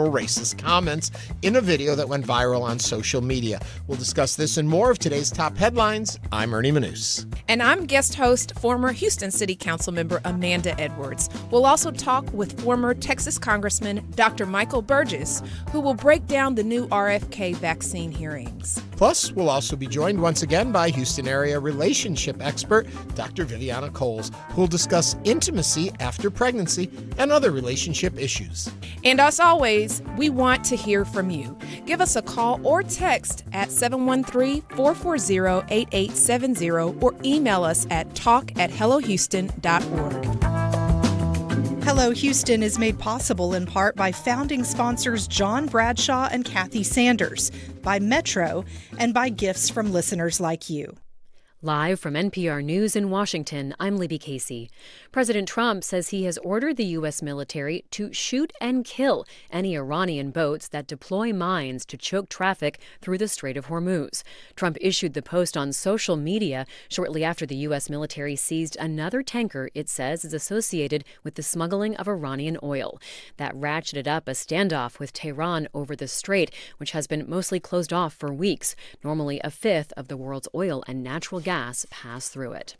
racist comments in a video that went viral on social media. We'll discuss this and more of today's top headlines. I'm Ernie Manouse. And I'm guest host, former Houston City Council member Amanda Edwards. We'll also talk with former Texas Congressman Dr. Michael Burgess, who will break down the new RFK vaccine hearings. Plus, we'll also be joined once again by Houston area relationship expert Dr. Viviana Coles, who will discuss intimacy after pregnancy and other relationship issues. And as always, we want to hear from you. Give us a call or text at 713-440-8870 or email us at talk@hellohouston.org. Hello Houston is made possible in part by founding sponsors John Bradshaw and Kathy Sanders, by Metro, and by gifts from listeners like you. Live from NPR News in Washington, I'm Libby Casey. President Trump says he has ordered the U.S. military to shoot and kill any Iranian boats that deploy mines to choke traffic through the Strait of Hormuz. Trump issued the post on social media shortly after the U.S. military seized another tanker it says is associated with the smuggling of Iranian oil. That ratcheted up a standoff with Tehran over the strait, which has been mostly closed off for weeks. Normally a fifth of the world's oil and natural gas pass through it.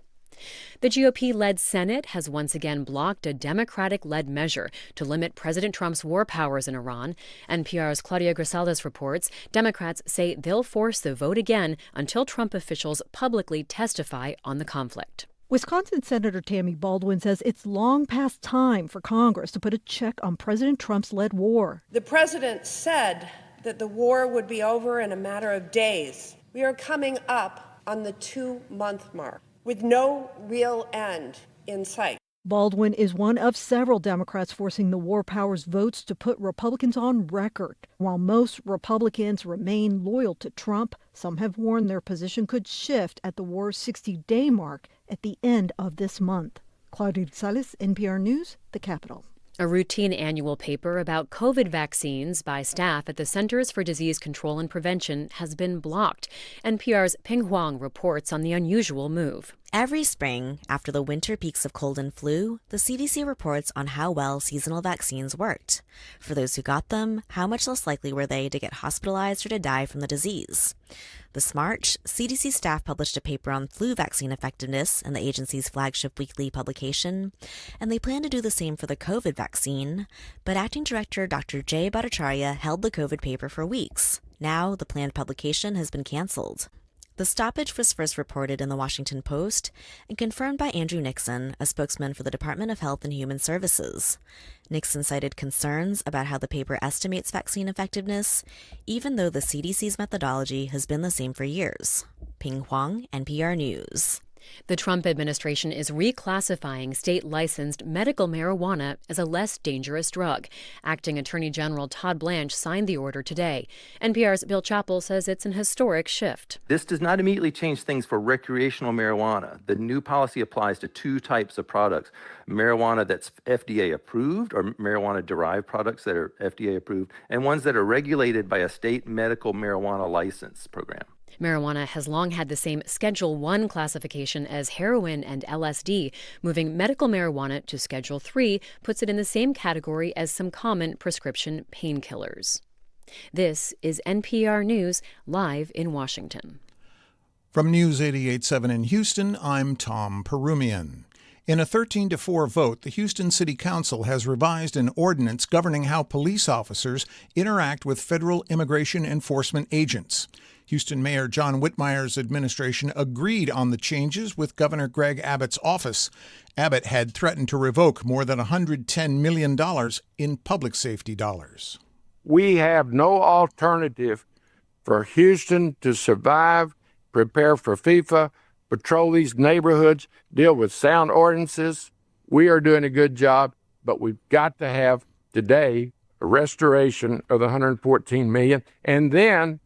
The GOP-led Senate has once again blocked a Democratic-led measure to limit President Trump's war powers in Iran. NPR's Claudia Grisales reports Democrats say they'll force the vote again until Trump officials publicly testify on the conflict. Wisconsin Senator Tammy Baldwin says it's long past time for Congress to put a check on President Trump's led war. The president said that the war would be over in a matter of days. We are coming up on the 2-month mark, with no real end in sight. Baldwin is one of several Democrats forcing the war powers votes to put Republicans on record. While most Republicans remain loyal to Trump, some have warned their position could shift at the war's 60-day mark at the end of this month. Claudia Grisales, NPR News, the Capitol. A routine annual paper about COVID vaccines by staff at the Centers for Disease Control and Prevention has been blocked. NPR's Ping Huang reports on the unusual move. Every spring, after the winter peaks of cold and flu, the CDC reports on how well seasonal vaccines worked. For those who got them, how much less likely were they to get hospitalized or to die from the disease? This March, CDC staff published a paper on flu vaccine effectiveness in the agency's flagship weekly publication, and they plan to do the same for the COVID vaccine, but Acting Director Dr. Jay Bhattacharya held the COVID paper for weeks. Now, the planned publication has been canceled. The stoppage was first reported in the Washington Post and confirmed by Andrew Nixon, a spokesman for the Department of Health and Human Services. Nixon cited concerns about how the paper estimates vaccine effectiveness, even though the CDC's methodology has been the same for years. Ping Huang, NPR News. The Trump administration is reclassifying state-licensed medical marijuana as a less dangerous drug. Acting Attorney General Todd Blanche signed the order today. NPR's Bill Chappell says it's an historic shift. This does not immediately change things for recreational marijuana. The new policy applies to two types of products: marijuana that's FDA approved, or marijuana-derived products that are FDA approved, and ones that are regulated by a state medical marijuana license program. Marijuana has long had the same Schedule I classification as heroin and LSD. Moving medical marijuana to Schedule III puts it in the same category as some common prescription painkillers. This is NPR News, live in Washington. From News 88.7 in Houston, I'm Tom Perumian. In a 13-4 vote, the Houston City Council has revised an ordinance governing how police officers interact with federal immigration enforcement agents. Houston Mayor John Whitmire's administration agreed on the changes with Governor Greg Abbott's office. Abbott had threatened to revoke more than $110 million in public safety dollars. We have no alternative for Houston to survive, prepare for FIFA, patrol these neighborhoods, deal with sound ordinances. We are doing a good job, but we've got to have today a restoration of the $114 million, and then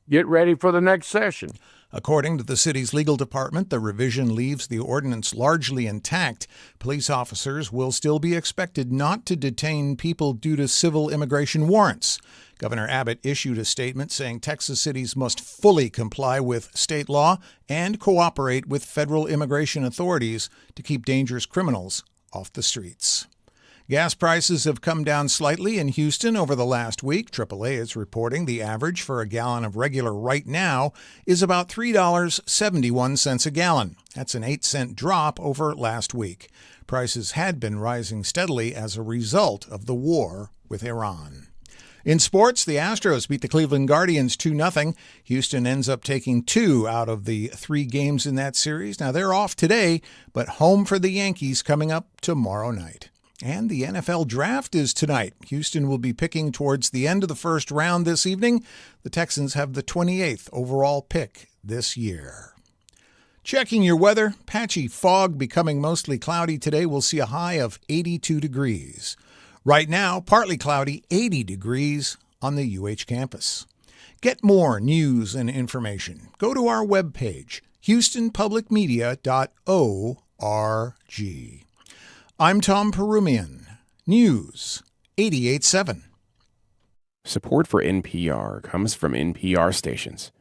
get ready for the next session. According to the city's legal department, the revision leaves the ordinance largely intact. Police officers will still be expected not to detain people due to civil immigration warrants. Governor Abbott issued a statement saying Texas cities must fully comply with state law and cooperate with federal immigration authorities to keep dangerous criminals off the streets. Gas prices have come down slightly in Houston over the last week. AAA is reporting the average for a gallon of regular right now is about $3.71 a gallon. That's an 8-cent drop over last week. Prices had been rising steadily as a result of the war with Iran. In sports, the Astros beat the Cleveland Guardians 2-0. Houston ends up taking 2 out of the 3 games in that series. Now, they're off today, but home for the Yankees coming up tomorrow night. And the NFL Draft is tonight. Houston will be picking towards the end of the first round this evening. The Texans have the 28th overall pick this year. Checking your weather, patchy fog becoming mostly cloudy today. We'll see a high of 82 degrees. Right now, partly cloudy, 80 degrees on the UH campus. Get more news and information. Go to our webpage, houstonpublicmedia.org. I'm Tom Perumian, News 88.7. Support for NPR comes from NPR stations.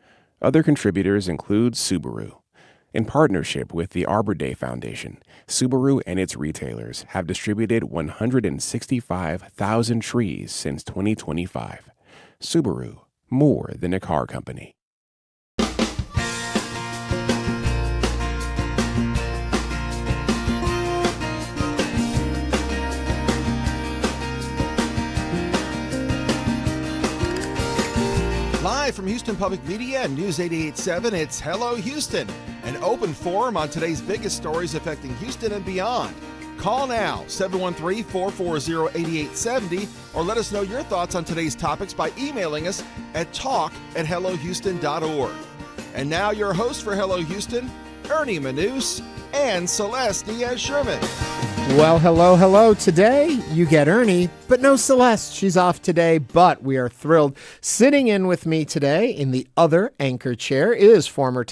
Other contributors include Subaru. In partnership with the Arbor Day Foundation, Subaru and its retailers have distributed 165,000 trees since 2025. Subaru, more than a car company. Live from Houston Public Media and News 88.7, it's Hello Houston, an open forum on today's biggest stories affecting Houston and beyond. Call now, 713-440-8870, or let us know your thoughts on today's topics by emailing us at talk@hellohouston.org. And now your hosts for Hello Houston, Ernie Manouse and Celeste Diaz-Sherman. Well, hello. Today you get Ernie, but no Celeste. She's off today, but we are thrilled. Sitting in with me today in the other anchor chair is former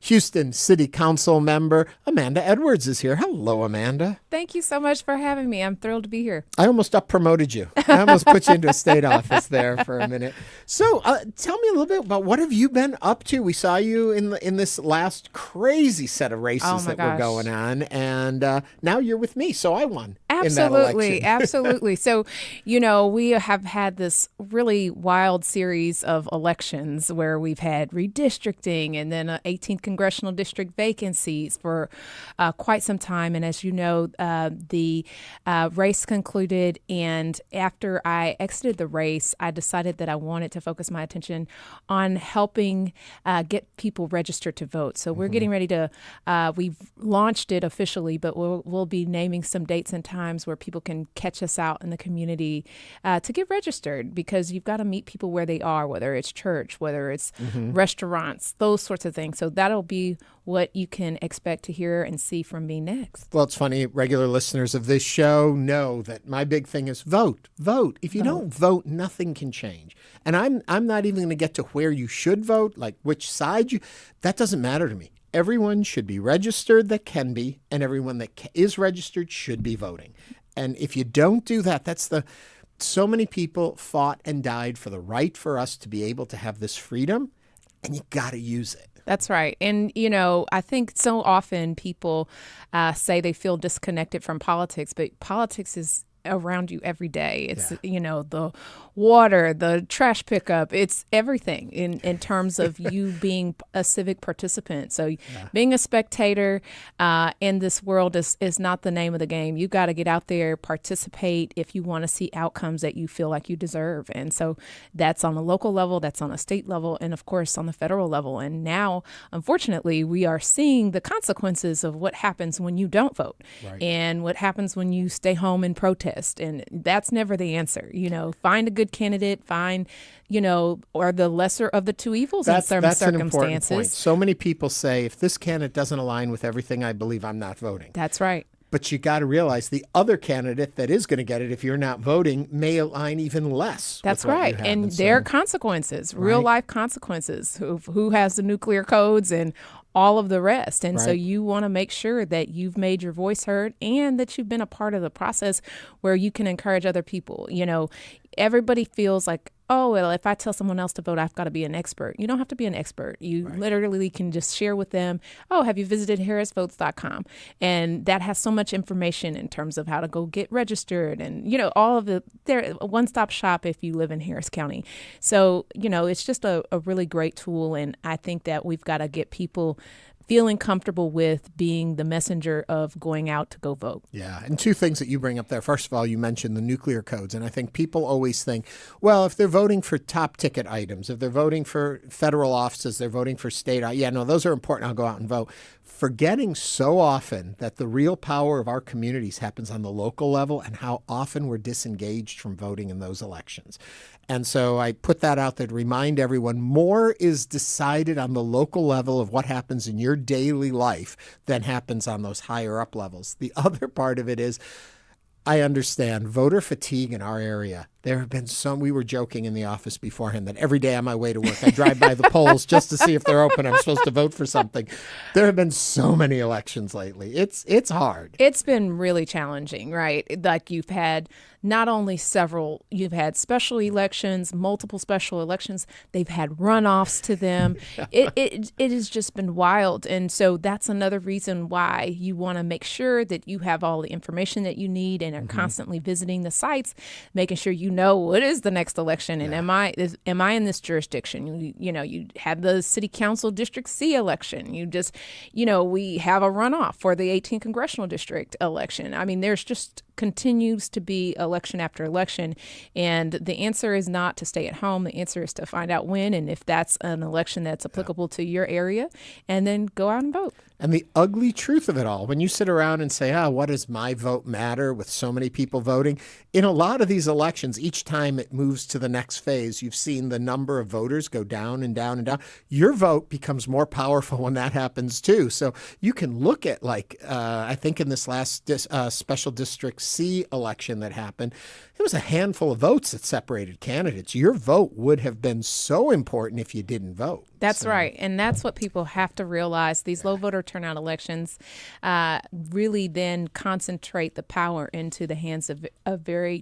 Houston City Council member Amanda Edwards is here. Hello, Amanda. Thank you so much for having me. I'm thrilled to be here. I almost promoted you. I almost put you into a state office there for a minute. So tell me a little bit about what have you been up to? We saw you in this last crazy set of races that were going on, and now you're with me, so I won. Absolutely. So, we have had this really wild series of elections where we've had redistricting and then 18th congressional district vacancies for quite some time. And as you know, the race concluded. And after I exited the race, I decided that I wanted to focus my attention on helping get people registered to vote. So we're getting ready to, we've launched it officially, but we'll be naming some dates and times where people can catch us out in the community to get registered, because you've got to meet people where they are, whether it's church, whether it's restaurants, those sorts of things. So that'll be what you can expect to hear and see from me next. Well, it's funny, regular listeners of this show know that my big thing is vote. If you don't vote, nothing can change. And I'm not even going to get to where you should vote, like which side that doesn't matter to me. Everyone should be registered that can be, and everyone that is registered should be voting. And if you don't do that, so many people fought and died for the right for us to be able to have this freedom, and you got to use it. That's right. And, I think so often people say they feel disconnected from politics, but politics is around you every day. It's, the water, the trash pickup, it's everything in terms of you being a civic participant. So being a spectator in this world is not the name of the game. You got to get out there, participate if you want to see outcomes that you feel like you deserve. And so that's on a local level, that's on a state level, and of course on the federal level. And now, unfortunately, we are seeing the consequences of what happens when you don't vote and what happens when you stay home and protest. And that's never the answer. Find a good candidate, or the lesser of the two evils in some circumstances. An important point. So many people say, if this candidate doesn't align with everything I believe, I'm not voting. That's right. But you got to realize the other candidate that is going to get it, if you're not voting, may align even less. That's right. And there are consequences, real life consequences, who has the nuclear codes and all of the rest. And so you want to make sure that you've made your voice heard and that you've been a part of the process where you can encourage other people. Everybody feels like oh, well, if I tell someone else to vote, I've got to be an expert. You don't have to be an expert. You literally can just share with them, oh, have you visited harrisvotes.com? And that has so much information in terms of how to go get registered and, all of they're a one-stop shop if you live in Harris County. So, it's just a really great tool. And I think that we've got to get people feeling comfortable with being the messenger of going out to go vote. Yeah. And two things that you bring up there. First of all, you mentioned the nuclear codes. And I think people always think, well, if they're voting for top ticket items, if they're voting for federal offices, they're voting for state. Yeah, no, those are important. I'll go out and vote. Forgetting so often that the real power of our communities happens on the local level and how often we're disengaged from voting in those elections. And so I put that out there to remind everyone more is decided on the local level of what happens in your daily life than happens on those higher up levels. The other part of it is I understand voter fatigue in our area. There have been some, we were joking in the office beforehand that every day on my way to work, I drive by the polls just to see if they're open. I'm supposed to vote for something. There have been so many elections lately. It's hard. It's been really challenging, right? Like you've had not only you've had special elections, multiple special elections. They've had runoffs to them. It has just been wild. And so that's another reason why you want to make sure that you have all the information that you need and are constantly visiting the sites, making sure you know what is the next election and am I in this jurisdiction? You had the city council district C election. We have a runoff for the 18th congressional district election. I mean, there's just continues to be election after election. And the answer is not to stay at home. The answer is to find out when and if that's an election that's applicable to your area and then go out and vote. And the ugly truth of it all, when you sit around and say, what does my vote matter with so many people voting? In a lot of these elections, each time it moves to the next phase, you've seen the number of voters go down and down and down. Your vote becomes more powerful when that happens too. So you can look at I think in this last special district C election that happened, it was a handful of votes that separated candidates. Your vote would have been so important if you didn't vote. That's right. And that's what people have to realize. These low voter turnout elections really then concentrate the power into the hands of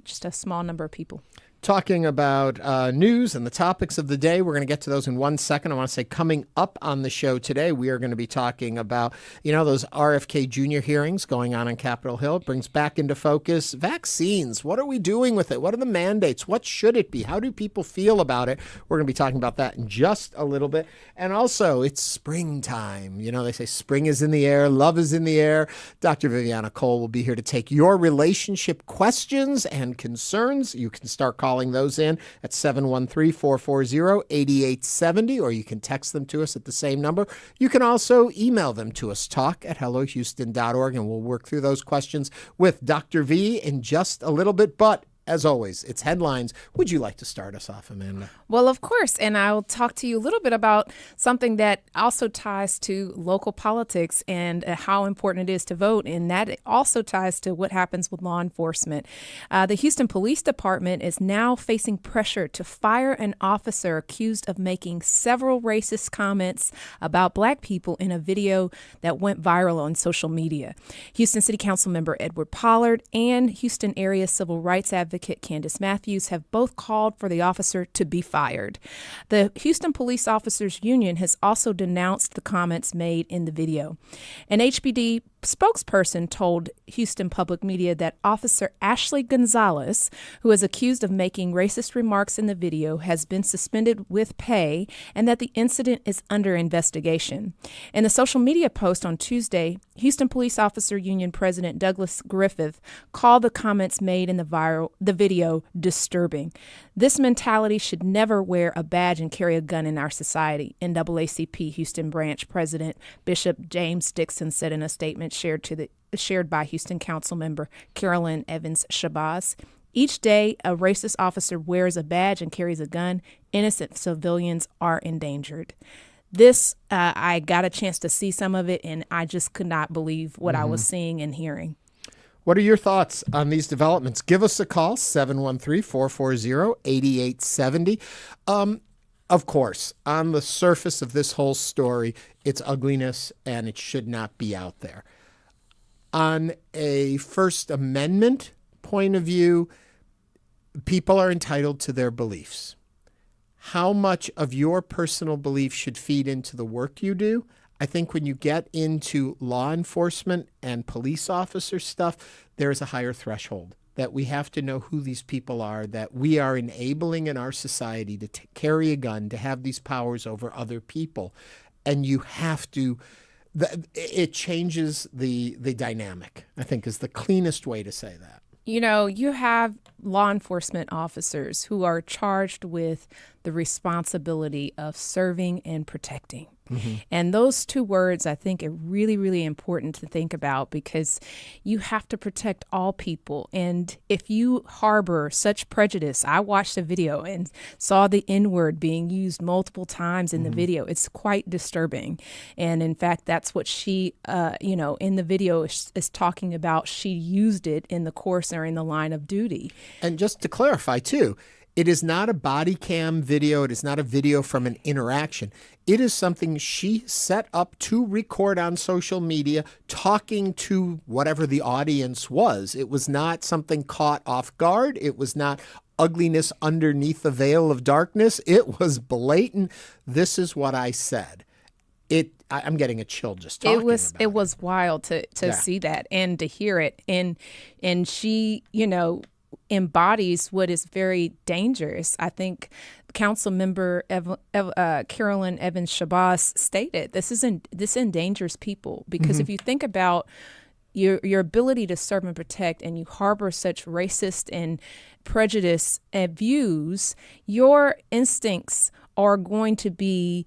just a small number of people. Talking about news and the topics of the day. We're going to get to those in 1 second. I want to say coming up on the show today, we are going to be talking about, those RFK Jr. hearings going on Capitol Hill. It brings back into focus vaccines. What are we doing with it? What are the mandates? What should it be? How do people feel about it? We're going to be talking about that in just a little bit. And also, it's springtime. They say spring is in the air, love is in the air. Dr. Viviana Coles will be here to take your relationship questions and concerns. You can start calling those in at 713-440-8870, or you can text them to us at the same number. You can also email them to us, talk@hellohouston.org, and we'll work through those questions with Dr. V in just a little bit. But as always, it's headlines. Would you like to start us off, Amanda? Well, of course. And I'll talk to you a little bit about something that also ties to local politics and how important it is to vote. And that also ties to what happens with law enforcement. The Houston Police Department is now facing pressure to fire an officer accused of making several racist comments about Black people in a video that went viral on social media. Houston City Council member Edward Pollard and Houston area civil rights advocate Candace Matthews have both called for the officer to be fired. The Houston Police Officers Union has also denounced the comments made in the video. An HPD spokesperson told Houston Public Media that Officer Ashley Gonzalez, who is accused of making racist remarks in the video, has been suspended with pay and that the incident is under investigation. In a social media post on Tuesday, Houston Police Officer Union President Douglas Griffith called the comments made in the video disturbing. This mentality should never wear a badge and carry a gun in our society, NAACP Houston Branch President Bishop James Dixon said in a statement shared by Houston Council member Carolyn Evans Shabazz. Each day, a racist officer wears a badge and carries a gun. Innocent civilians are endangered. This, I got a chance to see some of it, and I just could not believe what I was seeing and hearing. What are your thoughts on these developments? Give us a call, 713-440-8870. Of course, on the surface of this whole story, it's ugliness and it should not be out there. On a First Amendment point of view, people are entitled to their beliefs. how much of your personal belief should feed into the work you do. I think when you get into law enforcement and police officer stuff, there is a higher threshold that we have to know who these people are, that we are enabling in our society to carry a gun, to have these powers over other people. And you have to, it changes the dynamic, I think, is the cleanest way to say that. You know, you have law enforcement officers who are charged with the responsibility of serving and protecting. Mm-hmm. And those two words, I think, are really, really important to think about, because you have to protect all people. And if you harbor such prejudice, I watched a video and saw the N-word being used multiple times in the video. It's quite disturbing. And in fact, that's what she, in the video is talking about. She used it in the course or in the line of duty. And just to clarify, too, it is not a body cam video. It is not a video from an interaction. It is something she set up to record on social media, talking to whatever the audience was. It was not something caught off guard. It was not ugliness underneath the veil of darkness. It was blatant. This is what I said. I'm getting a chill just talking about it. It was wild to see that and to hear it. And she, embodies what is very dangerous. I think Council Member Carolyn Evans Shabazz stated this endangers people, because if you think about your ability to serve and protect, and you harbor such racist and prejudice views, your instincts are going to be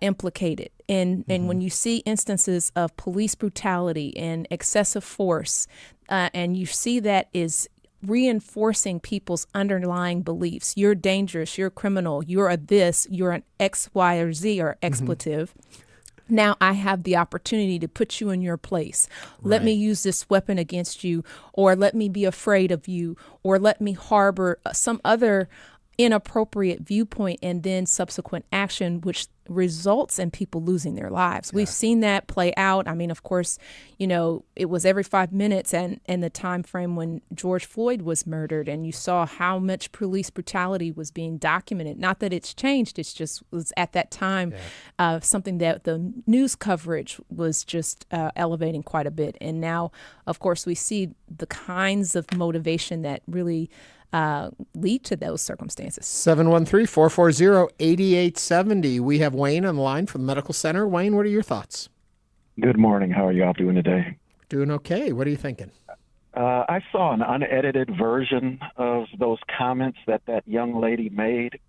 implicated. And when you see instances of police brutality and excessive force, and you see that is reinforcing people's underlying beliefs. You're dangerous, you're a criminal, you're a this, you're an X, Y, or Z, or expletive. Now I have the opportunity to put you in your place. Let me use this weapon against you, or let me be afraid of you, or let me harbor some other inappropriate viewpoint and then subsequent action, which results in people losing their lives. We've seen that play out. I mean, of course, it was every 5 minutes and the time frame when George Floyd was murdered, and you saw how much police brutality was being documented. Not that it's changed, it's just was at that time something that the news coverage was just elevating quite a bit. And now, of course, we see the kinds of motivation that really lead to those circumstances. 713-440-8870. We have Wayne on the line from the Medical Center. Wayne, what are your thoughts? Good morning. How are you all doing today? Doing okay. What are you thinking? I saw an unedited version of those comments that young lady made,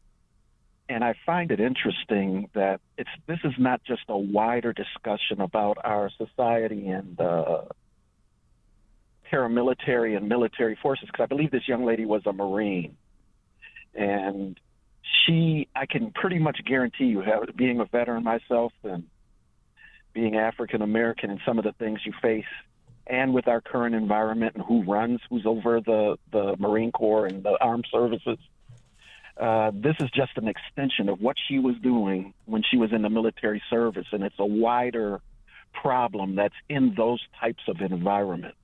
and I find it interesting that this is not just a wider discussion about our society and paramilitary and military forces, because I believe this young lady was a Marine. And I can pretty much guarantee you, being a veteran myself and being African American and some of the things you face, and with our current environment and who's over the Marine Corps and the armed services, this is just an extension of what she was doing when she was in the military service. And it's a wider problem that's in those types of environments.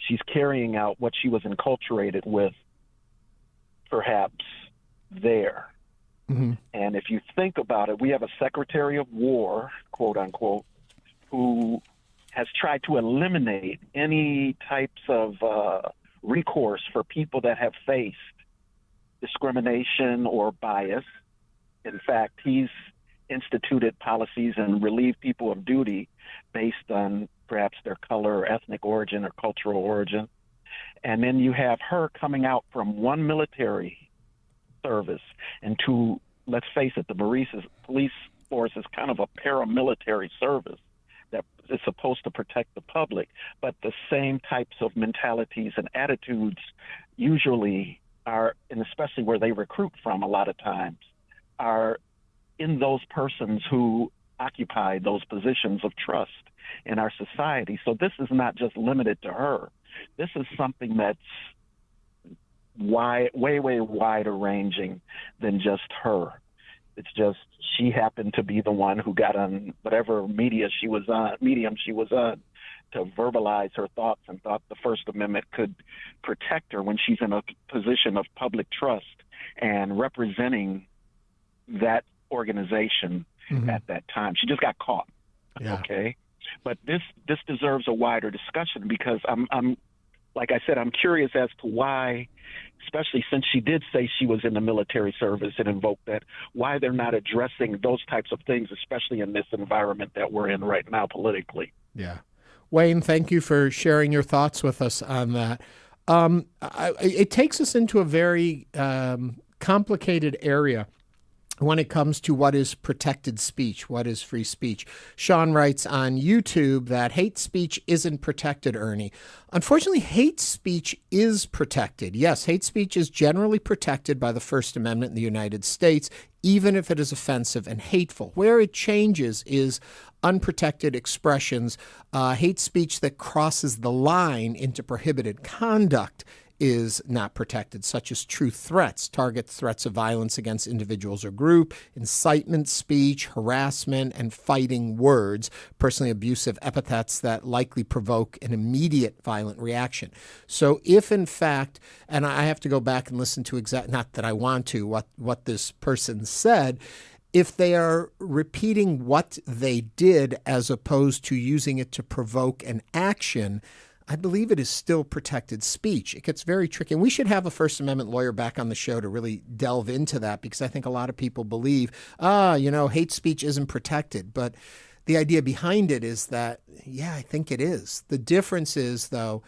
She's carrying out what she was enculturated with, perhaps, there. Mm-hmm. And if you think about it, we have a Secretary of War, quote unquote, who has tried to eliminate any types of recourse for people that have faced discrimination or bias. In fact, he's instituted policies and relieved people of duty based on perhaps their color or ethnic origin or cultural origin. And then you have her coming out from one military service and to, let's face it, the police force is kind of a paramilitary service that is supposed to protect the public, but the same types of mentalities and attitudes usually are, and especially where they recruit from a lot of times, are in those persons who occupy those positions of trust in our society. So this is not just limited to her. This is something that's way wider ranging than just her. It's just she happened to be the one who got on whatever medium she was on to verbalize her thoughts and thought the First Amendment could protect her when she's in a position of public trust and representing that organization at that time. She just got caught. Yeah. Okay. But this deserves a wider discussion, because I'm like I said, I'm curious as to why, especially since she did say she was in the military service and invoked that, why they're not addressing those types of things, especially in this environment that we're in right now politically. Yeah. Wayne, thank you for sharing your thoughts with us on that. It takes us into a very complicated area when it comes to what is protected speech, what is free speech. Sean writes on YouTube that hate speech isn't protected, Ernie. Unfortunately, hate speech is protected. Yes, hate speech is generally protected by the First Amendment in the United States, even if it is offensive and hateful. Where it changes is unprotected expressions. Hate speech that crosses the line into prohibited conduct is not protected, such as true threats, target threats of violence against individuals or group, incitement speech, harassment, and fighting words, personally abusive epithets that likely provoke an immediate violent reaction. So if in fact, and I have to go back and listen to not that I want to, what this person said, if they are repeating what they did as opposed to using it to provoke an action, I believe it is still protected speech. It gets very tricky. And we should have a First Amendment lawyer back on the show to really delve into that, because I think a lot of people believe, hate speech isn't protected. But the idea behind it is that, yeah, I think it is. The difference is, though,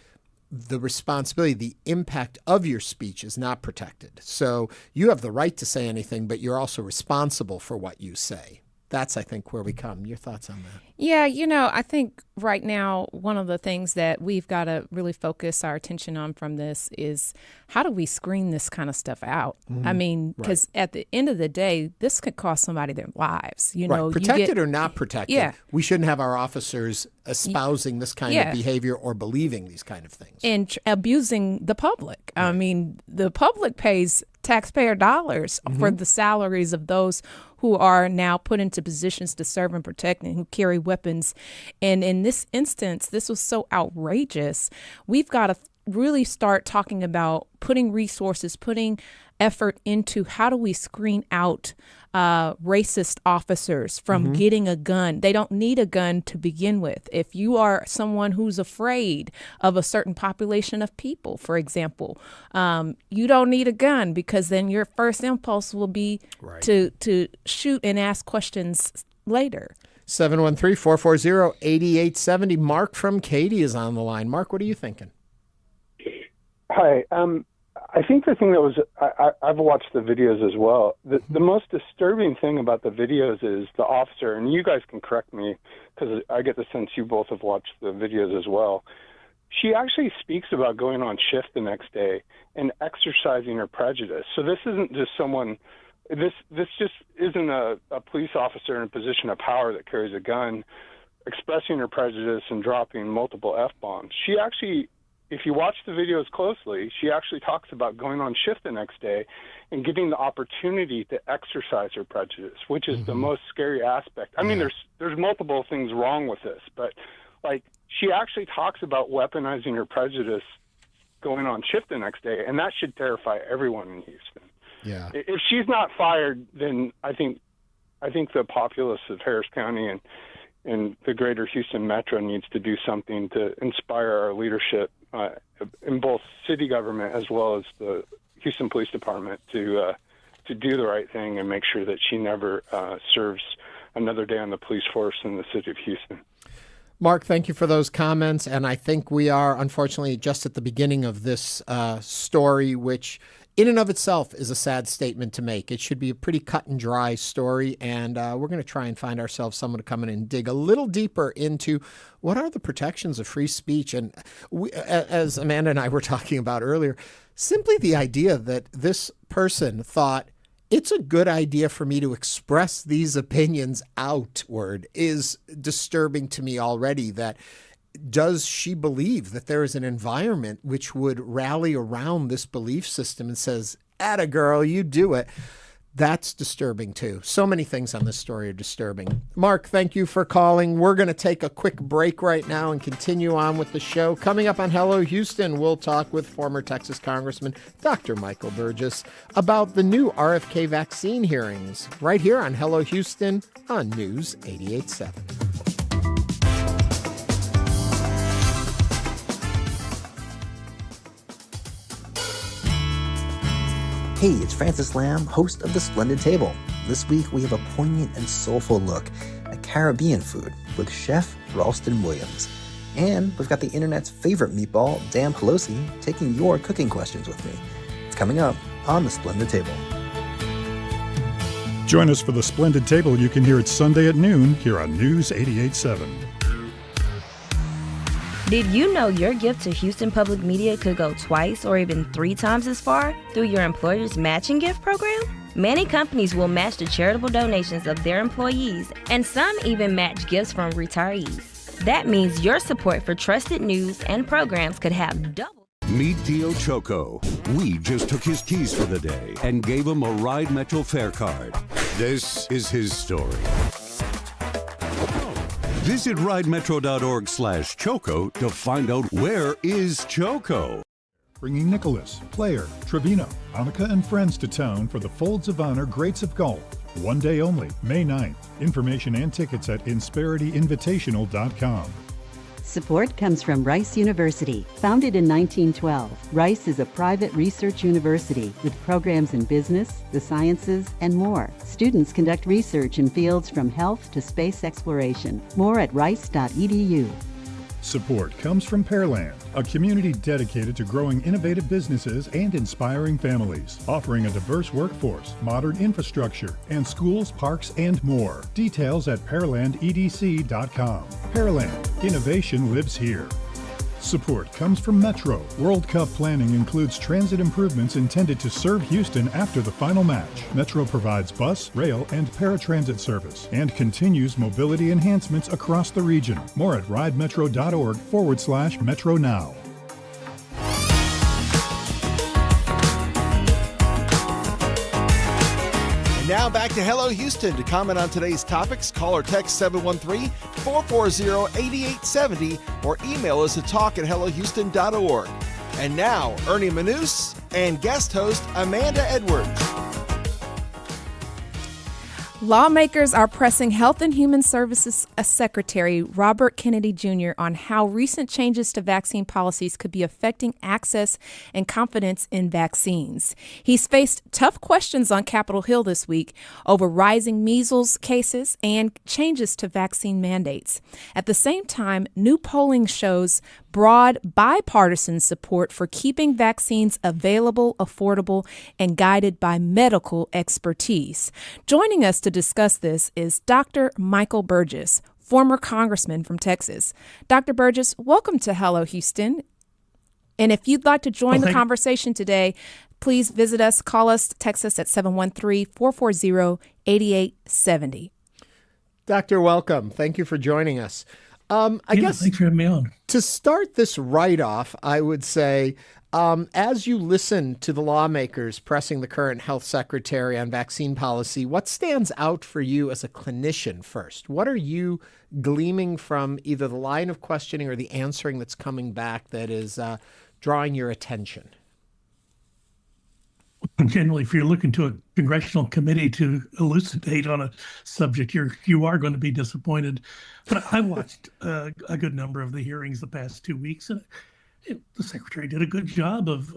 the responsibility, the impact of your speech is not protected. So you have the right to say anything, but you're also responsible for what you say. That's, I think, where we come. Your thoughts on that? Yeah, I think right now, one of the things that we've got to really focus our attention on from this is how do we screen this kind of stuff out? Mm-hmm. I mean, because at the end of the day, this could cost somebody their lives. Protected or not protected. Yeah. We shouldn't have our officers espousing this kind of behavior or believing these kind of things. And abusing the public. Right. I mean, the public pays taxpayer dollars for the salaries of those who are now put into positions to serve and protect and who carry weapons. And in this instance, this was so outrageous. We've got to really start talking about putting resources, putting effort into how do we screen out racist officers from getting a gun. They don't need a gun to begin with. If you are someone who's afraid of a certain population of people, for example, you don't need a gun, because then your first impulse will be to shoot and ask questions later. 713-440-8870. Mark from Katy is on the line. Mark, what are you thinking? Hi. I think the thing that was, I've watched the videos as well. The most disturbing thing about the videos is the officer, and you guys can correct me because I get the sense you both have watched the videos as well. She actually speaks about going on shift the next day and exercising her prejudice. So this isn't just someone, this just isn't a police officer in a position of power that carries a gun expressing her prejudice and dropping multiple F-bombs. She actually, if you watch the videos closely, she actually talks about going on shift the next day and getting the opportunity to exercise her prejudice, which is the most scary aspect. I mean, there's multiple things wrong with this, but like she actually talks about weaponizing her prejudice going on shift the next day, and that should terrify everyone in Houston. Yeah. If she's not fired, then I think the populace of Harris County and the greater Houston metro needs to do something to inspire our leadership in both city government as well as the Houston Police Department to do the right thing and make sure that she never serves another day on the police force in the city of Houston. Mark, thank you for those comments. And I think we are, unfortunately, just at the beginning of this story, which in and of itself is a sad statement to make. It should be a pretty cut and dry story. And we're going to try and find ourselves someone to come in and dig a little deeper into what are the protections of free speech. And we, as Amanda and I were talking about earlier, simply the idea that this person thought, it's a good idea for me to express these opinions outward is disturbing to me already. That does she believe that there is an environment which would rally around this belief system and says, "Atta girl, you do it." That's disturbing, too. So many things on this story are disturbing. Mark, thank you for calling. We're going to take a quick break right now and continue on with the show. Coming up on Hello Houston, we'll talk with former Texas Congressman Dr. Michael Burgess about the new RFK vaccine hearings right here on Hello Houston on News 88.7. Hey, it's Francis Lamb, host of The Splendid Table. This week we have a poignant and soulful look at Caribbean food with Chef Ralston Williams. And we've got the internet's favorite meatball, Dan Pelosi, taking your cooking questions with me. It's coming up on The Splendid Table. Join us for The Splendid Table. You can hear it Sunday at noon here on News 88.7. Did you know your gift to Houston Public Media could go twice or even 3 times as far through your employer's matching gift program? Many companies will match the charitable donations of their employees, and some even match gifts from retirees. That means your support for trusted news and programs could have double. Meet Dio Choco. We just took his keys for the day and gave him a Ride Metro fare card. This is his story. Visit ridemetro.org/Choco to find out where is Choco. Bringing Nicholas, Player, Trevino, Annika, and friends to town for the Folds of Honor Greats of Golf. One day only, May 9th. Information and tickets at InspirityInvitational.com. Support comes from Rice University. Founded in 1912, Rice is a private research university with programs in business, the sciences, and more. Students conduct research in fields from health to space exploration. More at rice.edu. Support comes from Pearland, a community dedicated to growing innovative businesses and inspiring families, offering a diverse workforce, modern infrastructure, and schools, parks, and more. Details at pearlandedc.com. Pearland, innovation lives here. Support comes from Metro. World Cup planning includes transit improvements intended to serve Houston after the final match. Metro provides bus, rail, and paratransit service and continues mobility enhancements across the region. More at ridemetro.org/Metro Now. And now back to Hello Houston. To comment on today's topics, call or text 713-440-8870 or email us at talk@hellohouston.org. And now, Ernie Manouse and guest host Amanda Edwards. Lawmakers are pressing Health and Human Services Secretary Robert Kennedy Jr. on how recent changes to vaccine policies could be affecting access and confidence in vaccines. He's faced tough questions on Capitol Hill this week over rising measles cases and changes to vaccine mandates. At the same time, new polling shows broad bipartisan support for keeping vaccines available, affordable, and guided by medical expertise. Joining us to discuss this is Dr. Michael Burgess, former congressman from Texas. Dr. Burgess, welcome to Hello Houston. And if you'd like to join the conversation today, please visit us, call us, text us at 713-440-8870. Doctor, welcome. Thank you for joining us. I guess thanks for having me on. To start this right off, I would say, as you listen to the lawmakers pressing the current health secretary on vaccine policy, what stands out for you as a clinician first? What are you gleaming from either the line of questioning or the answering that's coming back that is drawing your attention? Generally, if you're looking to a congressional committee to elucidate on a subject, you are going to be disappointed. But I watched a good number of the hearings the past 2 weeks, and the secretary did a good job of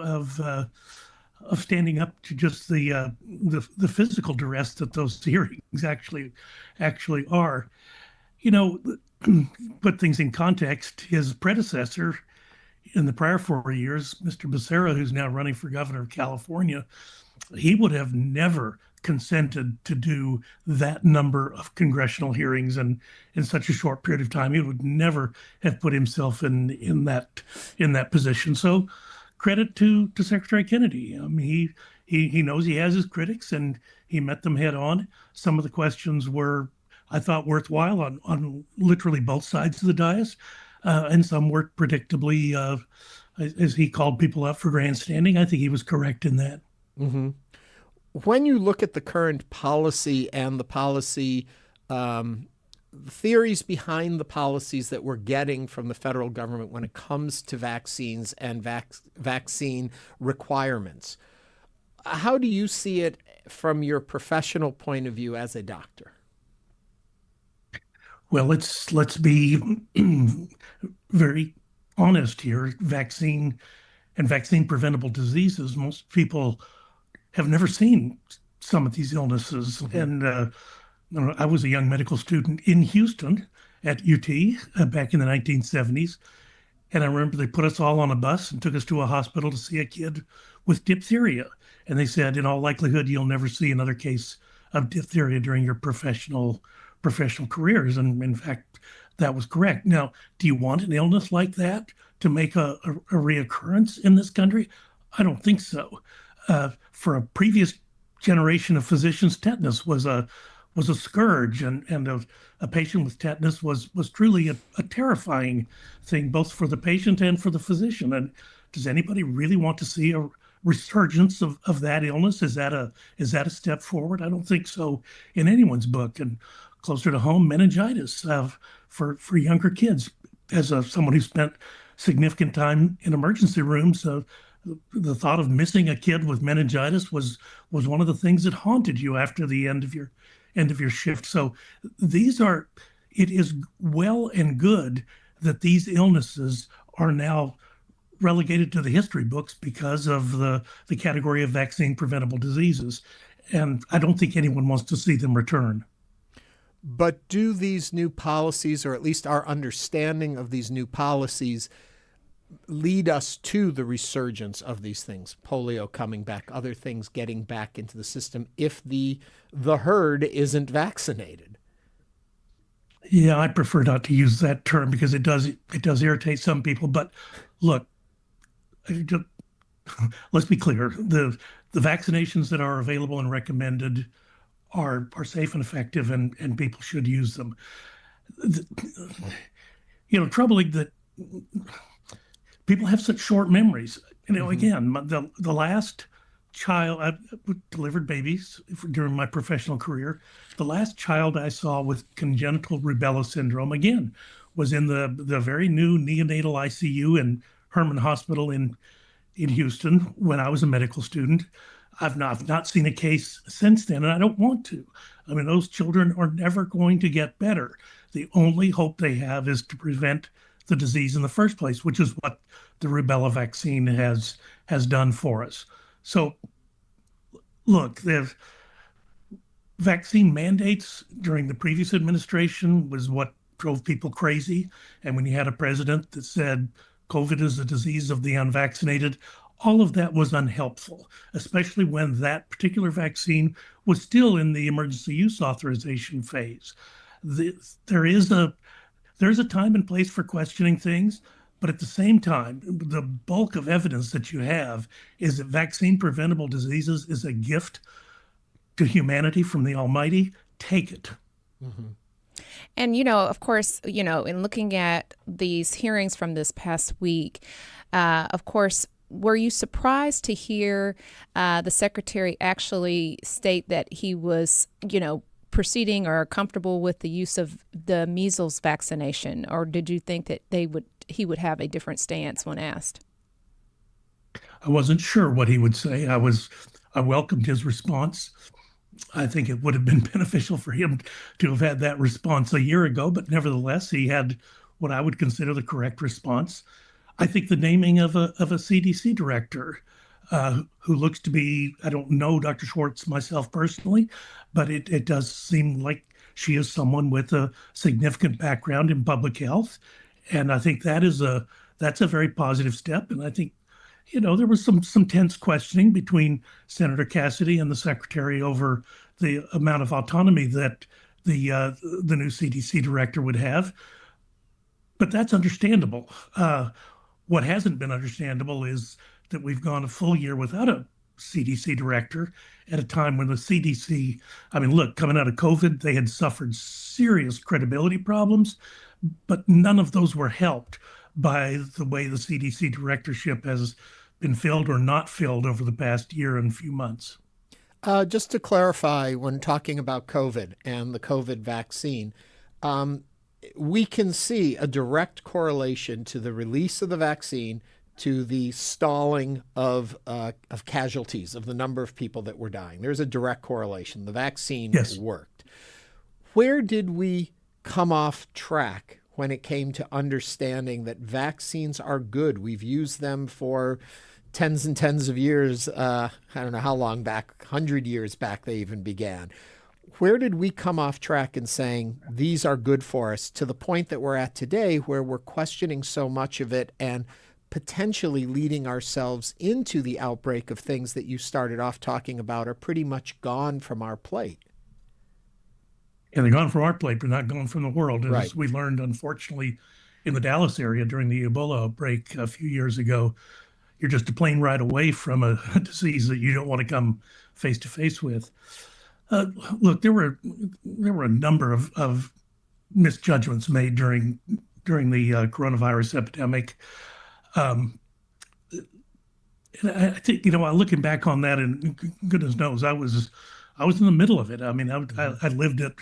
standing up to just the physical duress that those hearings actually are. You know, put things in context. His predecessor in the prior 4 years, Mr. Becerra, who's now running for governor of California, he would have never consented to do that number of congressional hearings in such a short period of time. He would never have put himself in that position. So credit to Secretary Kennedy. I mean, he knows he has his critics, and he met them head on. Some of the questions were, I thought, worthwhile on literally both sides of the dais. And some were predictably, as he called people up for grandstanding. I think he was correct in that. Mm-hmm. when you look at the current policy and the policy theories behind the policies that we're getting from the federal government when it comes to vaccines and vaccine requirements, how do you see it from your professional point of view as a doctor? Well, let's be very honest here. Vaccine and vaccine preventable diseases, most people have never seen some of these illnesses. And I was a young medical student in Houston at UT back in the 1970s. And I remember they put us all on a bus and took us to a hospital to see a kid with diphtheria. And they said, in all likelihood, you'll never see another case of diphtheria during your professional careers. And in fact, that was correct. Now, do you want an illness like that to make a reoccurrence in this country? I don't think so. For a previous generation of physicians, tetanus was a scourge, and a patient with tetanus was truly a terrifying thing, both for the patient and for the physician. And does anybody really want to see a resurgence of that illness? Is that a step forward? I don't think so in anyone's book. And closer to home, meningitis for younger kids. As someone who spent significant time in emergency rooms, the thought of missing a kid with meningitis was one of the things that haunted you after the end of your shift. So it is well and good that these illnesses are now relegated to the history books because of the category of vaccine preventable diseases. And I don't think anyone wants to see them return. But do these new policies, or at least our understanding of these new policies, lead us to the resurgence of these things? Polio coming back, other things getting back into the system if the herd isn't vaccinated? Yeah, I prefer not to use that term because it does irritate some people. But look, let's be clear. The vaccinations that are available and recommended are safe and effective, and people should use them. Troubling that people have such short memories. Again, the last child, I delivered babies during my professional career. The last child I saw with congenital rubella syndrome, again, was in the very new neonatal ICU in Herman Hospital in Houston when I was a medical student. I've not seen a case since then, and I don't want to. I mean, those children are never going to get better. The only hope they have is to prevent the disease in the first place, which is what the rubella vaccine has done for us. So, look, the vaccine mandates during the previous administration was what drove people crazy. And when you had a president that said COVID is a disease of the unvaccinated, all of that was unhelpful, especially when that particular vaccine was still in the emergency use authorization phase. There's a time and place for questioning things, but at the same time, the bulk of evidence that you have is that vaccine preventable diseases is a gift to humanity from the Almighty. Take it. Mm-hmm. And, of course, in looking at these hearings from this past week, of course, were you surprised to hear the secretary actually state that he was, proceeding or comfortable with the use of the measles vaccination? Or did you think that he would have a different stance when asked? I wasn't sure what he would say. I welcomed his response. I think it would have been beneficial for him to have had that response a year ago, but nevertheless, he had what I would consider the correct response. I think the naming of a CDC director who looks to be, I don't know Dr. Schwartz myself personally, but it does seem like she is someone with a significant background in public health. And I think that's a very positive step. And I think, there was some tense questioning between Senator Cassidy and the secretary over the amount of autonomy that the new CDC director would have. But that's understandable. What hasn't been understandable is that we've gone a full year without a CDC director at a time when the CDC, coming out of COVID, they had suffered serious credibility problems, but none of those were helped by the way the CDC directorship has been filled or not filled over the past year and few months. Just to clarify, when talking about COVID and the COVID vaccine, we can see a direct correlation to the release of the vaccine to the stalling of casualties, of the number of people that were dying. There's a direct correlation. The vaccine worked. Where did we come off track when it came to understanding that vaccines are good? We've used them for tens and tens of years. I don't know how long back, 100 years back they even began. Where did we come off track in saying these are good for us to the point that we're at today, where we're questioning so much of it and potentially leading ourselves into the outbreak of things that you started off talking about are pretty much gone from our plate? Yeah, they're gone from our plate, but not gone from the world. Right. As we learned, unfortunately, in the Dallas area during the Ebola outbreak a few years ago, you're just a plane ride away from a disease that you don't want to come face to face with. Look, there were a number of misjudgments made during the coronavirus epidemic. And I think, looking back on that, and goodness knows, I was in the middle of it. I mean, I lived it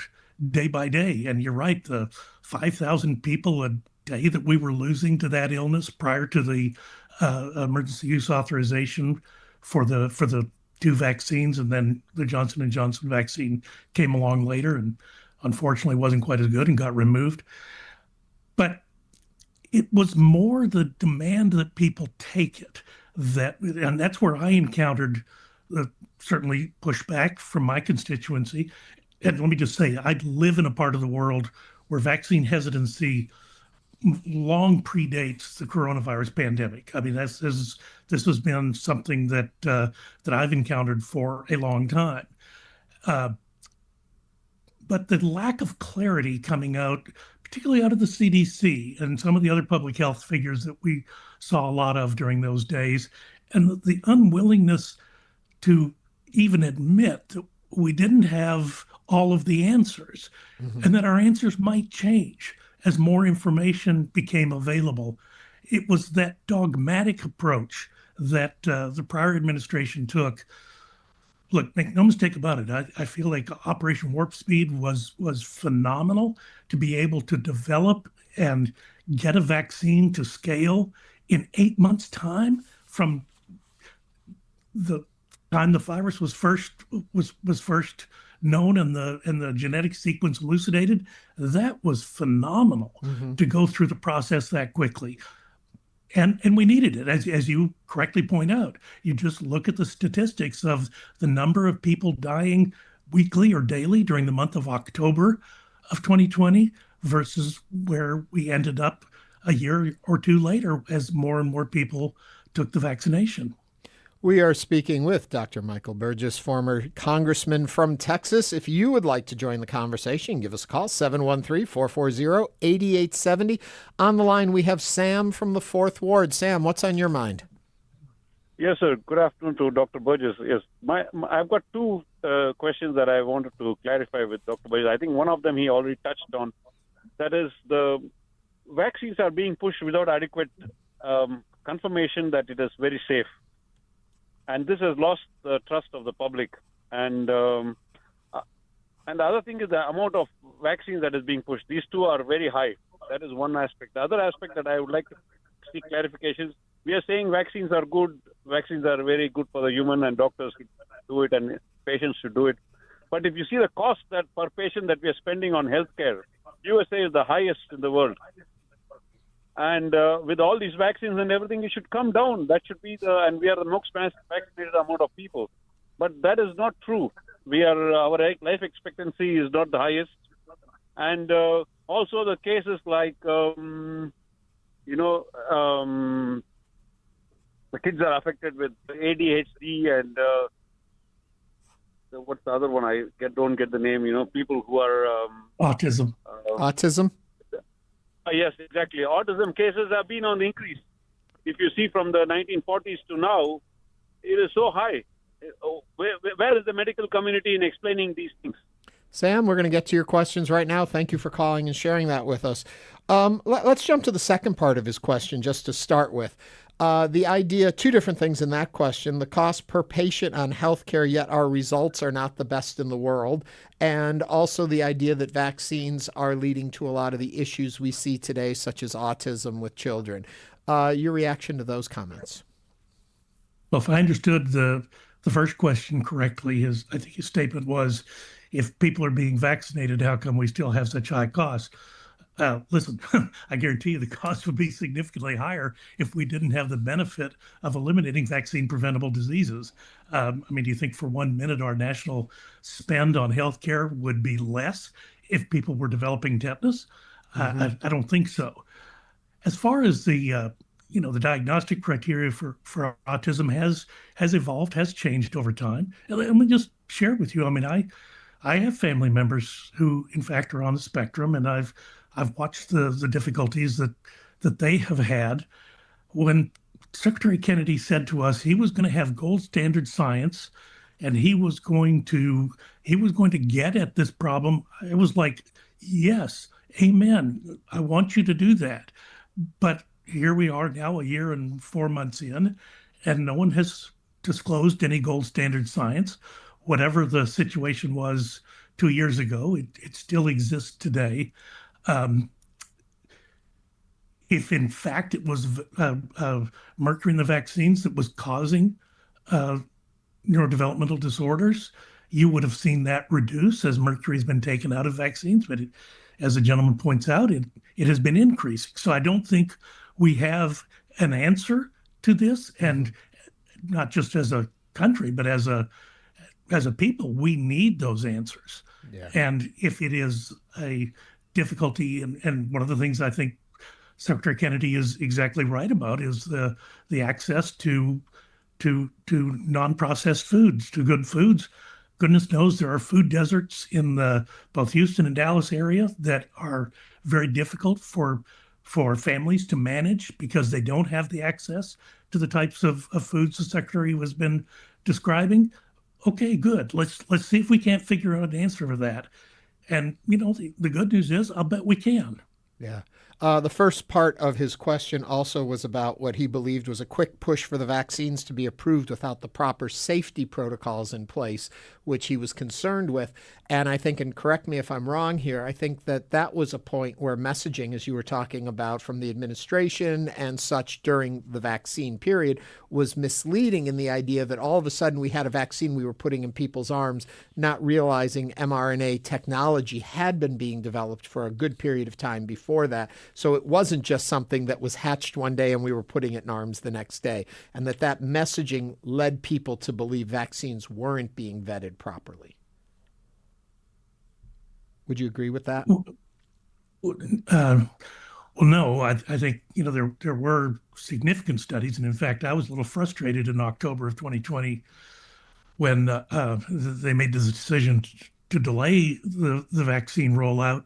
day by day. And you're right, the 5,000 people a day that we were losing to that illness prior to the emergency use authorization for the two vaccines, and then the Johnson & Johnson vaccine came along later and unfortunately wasn't quite as good and got removed. But it was more the demand that people take it, and that's where I encountered certainly pushback from my constituency. And let me just say, I live in a part of the world where vaccine hesitancy long predates the coronavirus pandemic. I mean, this has been something that I've encountered for a long time. But the lack of clarity coming out, particularly out of the CDC and some of the other public health figures that we saw a lot of during those days, and the unwillingness to even admit that we didn't have all of the answers, and that our answers might change as more information became available. It was that dogmatic approach that the prior administration took. Look, make no mistake about it. I feel like Operation Warp Speed was phenomenal to be able to develop and get a vaccine to scale in 8 months' time from the time the virus was first known and the genetic sequence elucidated. That was phenomenal to go through the process that quickly. And we needed it, as you correctly point out. You just look at the statistics of the number of people dying weekly or daily during the month of October of 2020 versus where we ended up a year or two later as more and more people took the vaccination. We are speaking with Dr. Michael Burgess, former congressman from Texas. If you would like to join the conversation, give us a call, 713-440-8870. On the line, we have Sam from the 4th Ward. Sam, what's on your mind? Yes, sir. Good afternoon to Dr. Burgess. Yes, I've got two questions that I wanted to clarify with Dr. Burgess. I think one of them he already touched on. That is, the vaccines are being pushed without adequate confirmation that it is very safe. And this has lost the trust of the public. And the other thing is the amount of vaccines that is being pushed. These two are very high. That is one aspect. The other aspect that I would like to seek clarifications, we are saying vaccines are good. Vaccines are very good for the human, and doctors should do it and patients should do it. But if you see the cost that per patient that we are spending on healthcare, USA is the highest in the world. And with all these vaccines and everything, it should come down. That should be and we are the most vaccinated amount of people. But that is not true. Our life expectancy is not the highest. And also the cases like, the kids are affected with ADHD and what's the other one? I don't get the name, people who are... Autism. Autism? Yes, exactly. Autism cases have been on the increase. If you see from the 1940s to now, it is so high. Where is the medical community in explaining these things? Sam, we're going to get to your questions right now. Thank you for calling and sharing that with us. Let's jump to the second part of his question just to start with. The idea, two different things in that question: the cost per patient on healthcare, yet our results are not the best in the world, and also the idea that vaccines are leading to a lot of the issues we see today, such as autism with children. Your reaction to those comments? Well, if I understood the first question correctly, I think his statement was, if people are being vaccinated, how come we still have such high costs? Listen, I guarantee you the cost would be significantly higher if we didn't have the benefit of eliminating vaccine-preventable diseases. I mean, do you think for 1 minute our national spend on healthcare would be less if people were developing tetanus? I don't think so. As far as the diagnostic criteria for autism has evolved, has changed over time. And let me just share with you. I mean, I have family members who, in fact, are on the spectrum, and I've watched the difficulties that they have had. When Secretary Kennedy said to us he was going to have gold standard science, and he was going to get at this problem, it was like, yes, amen. I want you to do that. But here we are now, a year and 4 months in, and no one has disclosed any gold standard science. Whatever the situation was 2 years ago, it still exists today. If in fact it was mercury in the vaccines that was causing neurodevelopmental disorders, you would have seen that reduce as mercury has been taken out of vaccines. But as the gentleman points out, it has been increasing. So I don't think we have an answer to this, and not just as a country, but as a people, we need those answers. Yeah. And if it is a difficulty, and one of the things I think Secretary Kennedy is exactly right about is the access to non-processed foods, to good foods. Goodness knows there are food deserts in the both Houston and Dallas area that are very difficult for families to manage because they don't have the access to the types of foods the Secretary has been describing. Okay, good. Let's see if we can't figure out an answer for that. And, the good news is I'll bet we can. Yeah. The first part of his question also was about what he believed was a quick push for the vaccines to be approved without the proper safety protocols in place, which he was concerned with. And I think, and correct me if I'm wrong here, I think that was a point where messaging, as you were talking about from the administration and such during the vaccine period, was misleading in the idea that all of a sudden we had a vaccine we were putting in people's arms, not realizing mRNA technology had been being developed for a good period of time before that. So it wasn't just something that was hatched one day and we were putting it in arms the next day, and that messaging led people to believe vaccines weren't being vetted properly. Would you agree with that? Well, no. I think there were significant studies, and in fact, I was a little frustrated in October of 2020 when they made the decision to delay the vaccine rollout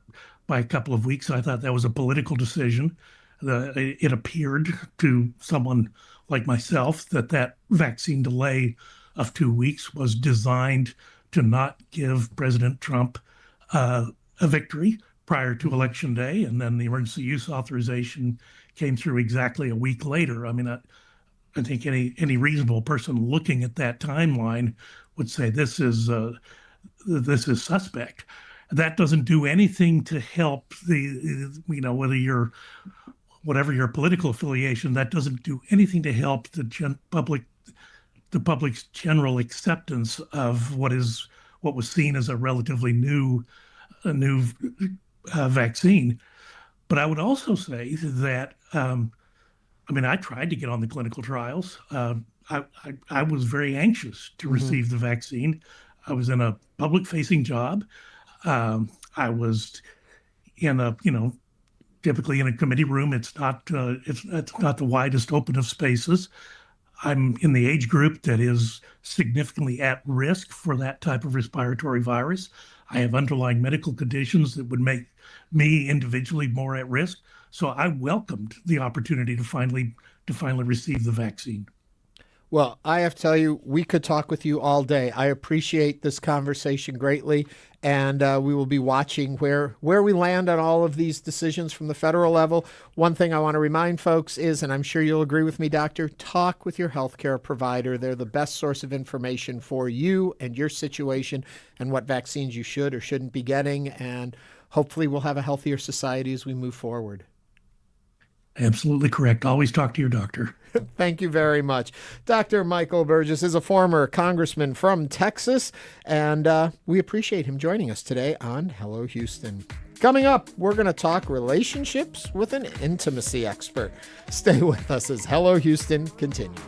by a couple of weeks. I thought that was a political decision. It appeared to someone like myself that vaccine delay of 2 weeks was designed to not give President Trump a victory prior to Election Day, and then the emergency use authorization came through exactly a week later. I mean, I think any reasonable person looking at that timeline would say this is suspect. That doesn't do anything to help whatever your political affiliation, that doesn't do anything to help the public's general acceptance of what was seen as a relatively new vaccine. But I would also say that I tried to get on the clinical trials. I was very anxious to receive the vaccine. I was in a public-facing job. I was typically in a committee room. It's not the widest open of spaces. I'm in the age group that is significantly at risk for that type of respiratory virus. I have underlying medical conditions that would make me individually more at risk. So I welcomed the opportunity to finally receive the vaccine. Well, I have to tell you, we could talk with you all day. I appreciate this conversation greatly, and we will be watching where we land on all of these decisions from the federal level. One thing I want to remind folks is, and I'm sure you'll agree with me, Doctor, talk with your healthcare provider. They're the best source of information for you and your situation and what vaccines you should or shouldn't be getting, and hopefully we'll have a healthier society as we move forward. Absolutely correct. Always talk to your doctor. Thank you very much. Dr. Michael Burgess is a former congressman from Texas, and we appreciate him joining us today on Hello Houston. Coming up, we're going to talk relationships with an intimacy expert. Stay with us as Hello Houston continues.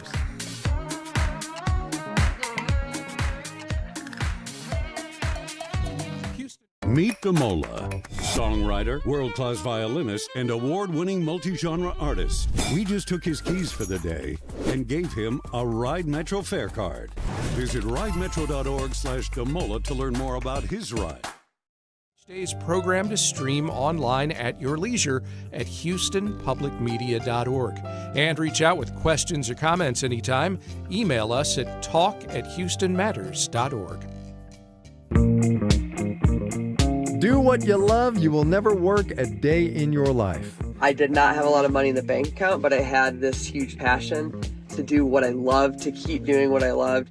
Meet Damola, songwriter, world-class violinist, and award-winning multi-genre artist. We just took his keys for the day and gave him a Ride Metro fare card. Visit ridemetro.org/Damola to learn more about his ride. Today's program to stream online at your leisure at houstonpublicmedia.org. And reach out with questions or comments anytime. Email us at talk@houstonmatters.org. Do what you love, you will never work a day in your life. I did not have a lot of money in the bank account, but I had this huge passion to do what I loved, to keep doing what I loved.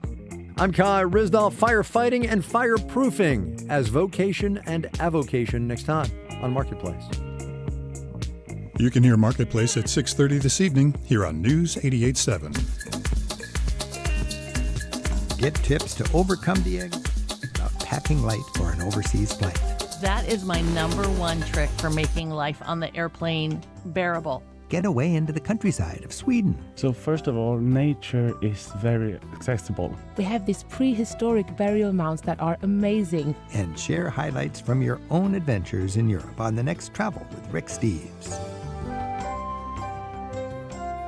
I'm Kai Risdall, firefighting and fireproofing as vocation and avocation next time on Marketplace. You can hear Marketplace at 6:30 this evening here on News 88.7. Get tips to overcome the anxiety about packing light for an overseas flight. That is my number one trick for making life on the airplane bearable. Get away into the countryside of Sweden. So first of all, nature is very accessible. They have these prehistoric burial mounds that are amazing. And share highlights from your own adventures in Europe on the next Travel with Rick Steves.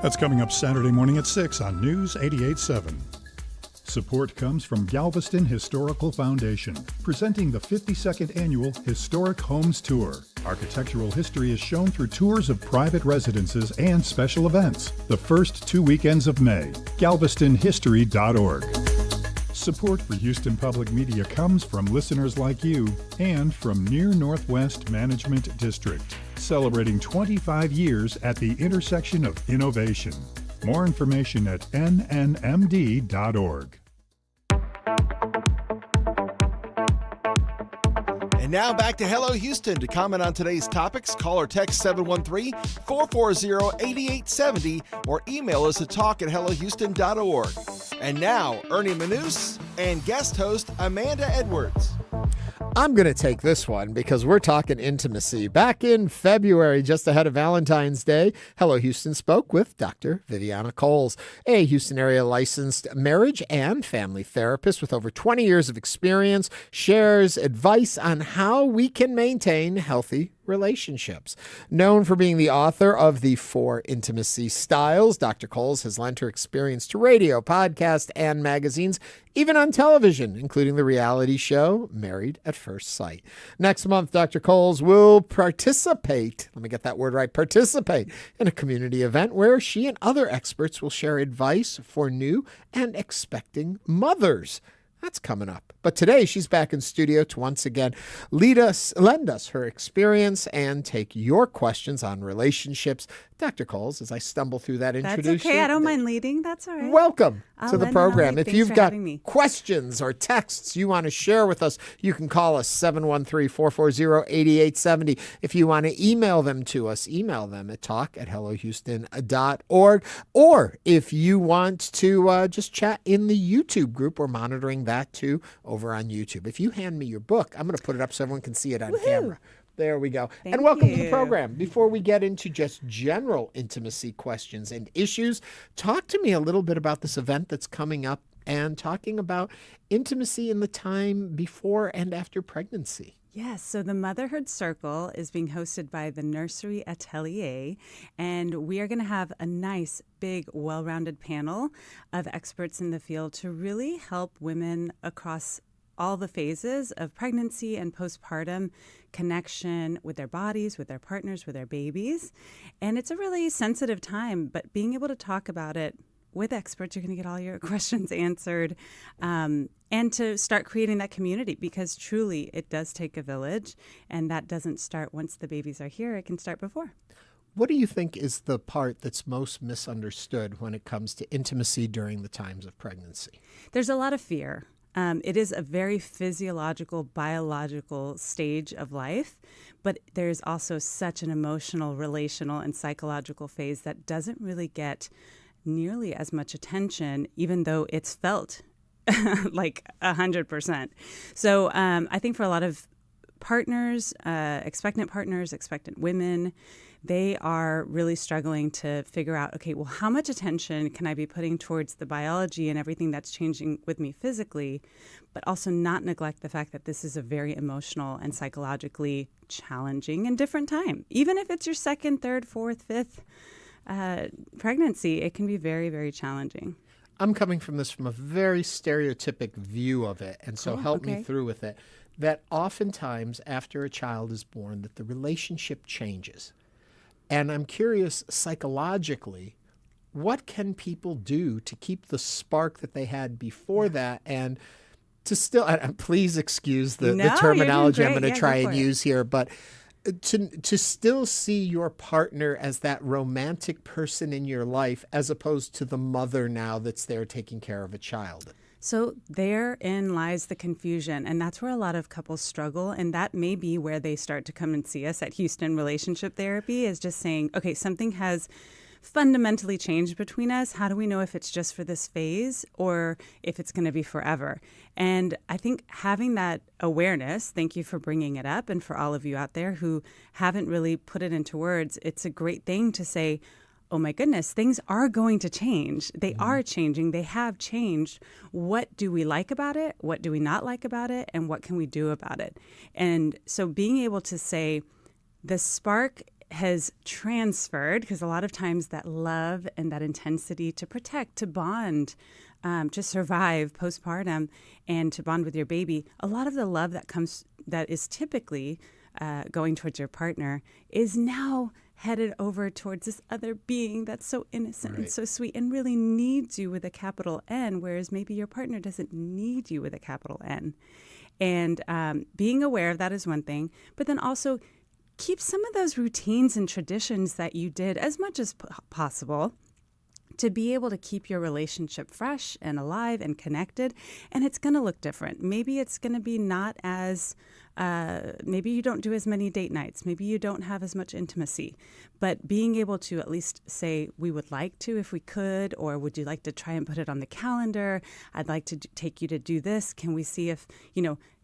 That's coming up Saturday morning at 6 on News 88.7. Support comes from Galveston Historical Foundation, presenting the 52nd Annual Historic Homes Tour. Architectural history is shown through tours of private residences and special events. The first 2 weekends of May. GalvestonHistory.org. Support for Houston Public Media comes from listeners like you and from Near Northwest Management District, celebrating 25 years at the intersection of innovation. More information at nnmd.org. And now back to Hello Houston. To comment on today's topics, call or text 713-440-8870 or email us at talk@hellohouston.org. And now, Ernie Manouse and guest host Amanda Edwards. I'm going to take this one because we're talking intimacy. Back in February, just ahead of Valentine's Day, Hello Houston spoke with Dr. Viviana Coles, a Houston area licensed marriage and family therapist with over 20 years of experience, shares advice on how we can maintain healthy relationships. Known for being the author of the 4 Intimacy Styles, Dr. Coles has lent her experience to radio, podcast, and magazines, even on television, including the reality show Married at First Sight. Next month, Dr. Coles will participate in a community event where she and other experts will share advice for new and expecting mothers. That's coming up. But today she's back in studio to once again lend us her experience and take your questions on relationships. Dr. Coles, as I stumble through that introduction. That's okay. I don't mind leading. That's all right. Welcome to the program. If you've got me. questions or texts you want to share with us, you can call us 713-440-8870. If you want to email them to us, email them at talk@hellohouston.org. Or if you want to just chat in the YouTube group, we're monitoring that too over on YouTube. If you hand me your book, I'm going to put it up so everyone can see it on camera. There we go. And welcome to the program. Before we get into just general intimacy questions and issues, talk to me a little bit about this event that's coming up and talking about intimacy in the time before and after pregnancy. Yes, so the Motherhood Circle is being hosted by the Nursery Atelier, and we are going to have a nice, big, well-rounded panel of experts in the field to really help women across all the phases of pregnancy and postpartum connection with their bodies, with their partners, with their babies. And it's a really sensitive time, but being able to talk about it with experts, you're going to get all your questions answered, and to start creating that community, because truly it does take a village, and that doesn't start once the babies are here. It can start before. What do you think is the part that's most misunderstood when it comes to intimacy during the times of pregnancy? There's a lot of fear. It is a very physiological, biological stage of life, but there's also such an emotional, relational, and psychological phase that doesn't really get nearly as much attention, even though it's felt like 100%. So I think for a lot of partners, expectant women, they are really struggling to figure out, okay, well, how much attention can I be putting towards the biology and everything that's changing with me physically, but also not neglect the fact that this is a very emotional and psychologically challenging and different time. Even if it's your second, third, fourth, fifth pregnancy, it can be very, very challenging. I'm coming from a very stereotypic view of it, and so help me through with it, that oftentimes after a child is born that the relationship changes. And I'm curious, psychologically, what can people do to keep the spark that they had before that, and to still, please excuse the terminology I'm going to try and use here, but to still see your partner as that romantic person in your life as opposed to the mother now that's there taking care of a child? So therein lies the confusion, and that's where a lot of couples struggle, and that may be where they start to come and see us at Houston Relationship Therapy, is just saying, okay, something has fundamentally changed between us. How do we know if it's just for this phase or if it's going to be forever? And I think having that awareness, thank you for bringing it up, and for all of you out there who haven't really put it into words, it's a great thing to say, oh my goodness, things are going to change. They are changing. They have changed. What do we like about it? What do we not like about it? And what can we do about it? And so being able to say the spark has transferred, because a lot of times that love and that intensity to protect, to bond, to survive postpartum and to bond with your baby, a lot of the love that is typically going towards your partner is now headed over towards this other being that's so innocent and so sweet and really needs you with a capital N, whereas maybe your partner doesn't need you with a capital N. And being aware of that is one thing, but then also keep some of those routines and traditions that you did as much as possible to be able to keep your relationship fresh and alive and connected. And it's going to look different. Maybe it's going to be not as, maybe you don't do as many date nights. Maybe you don't have as much intimacy. But being able to at least say, we would like to if we could, or would you like to try and put it on the calendar? I'd like to take you to do this. Can we see if,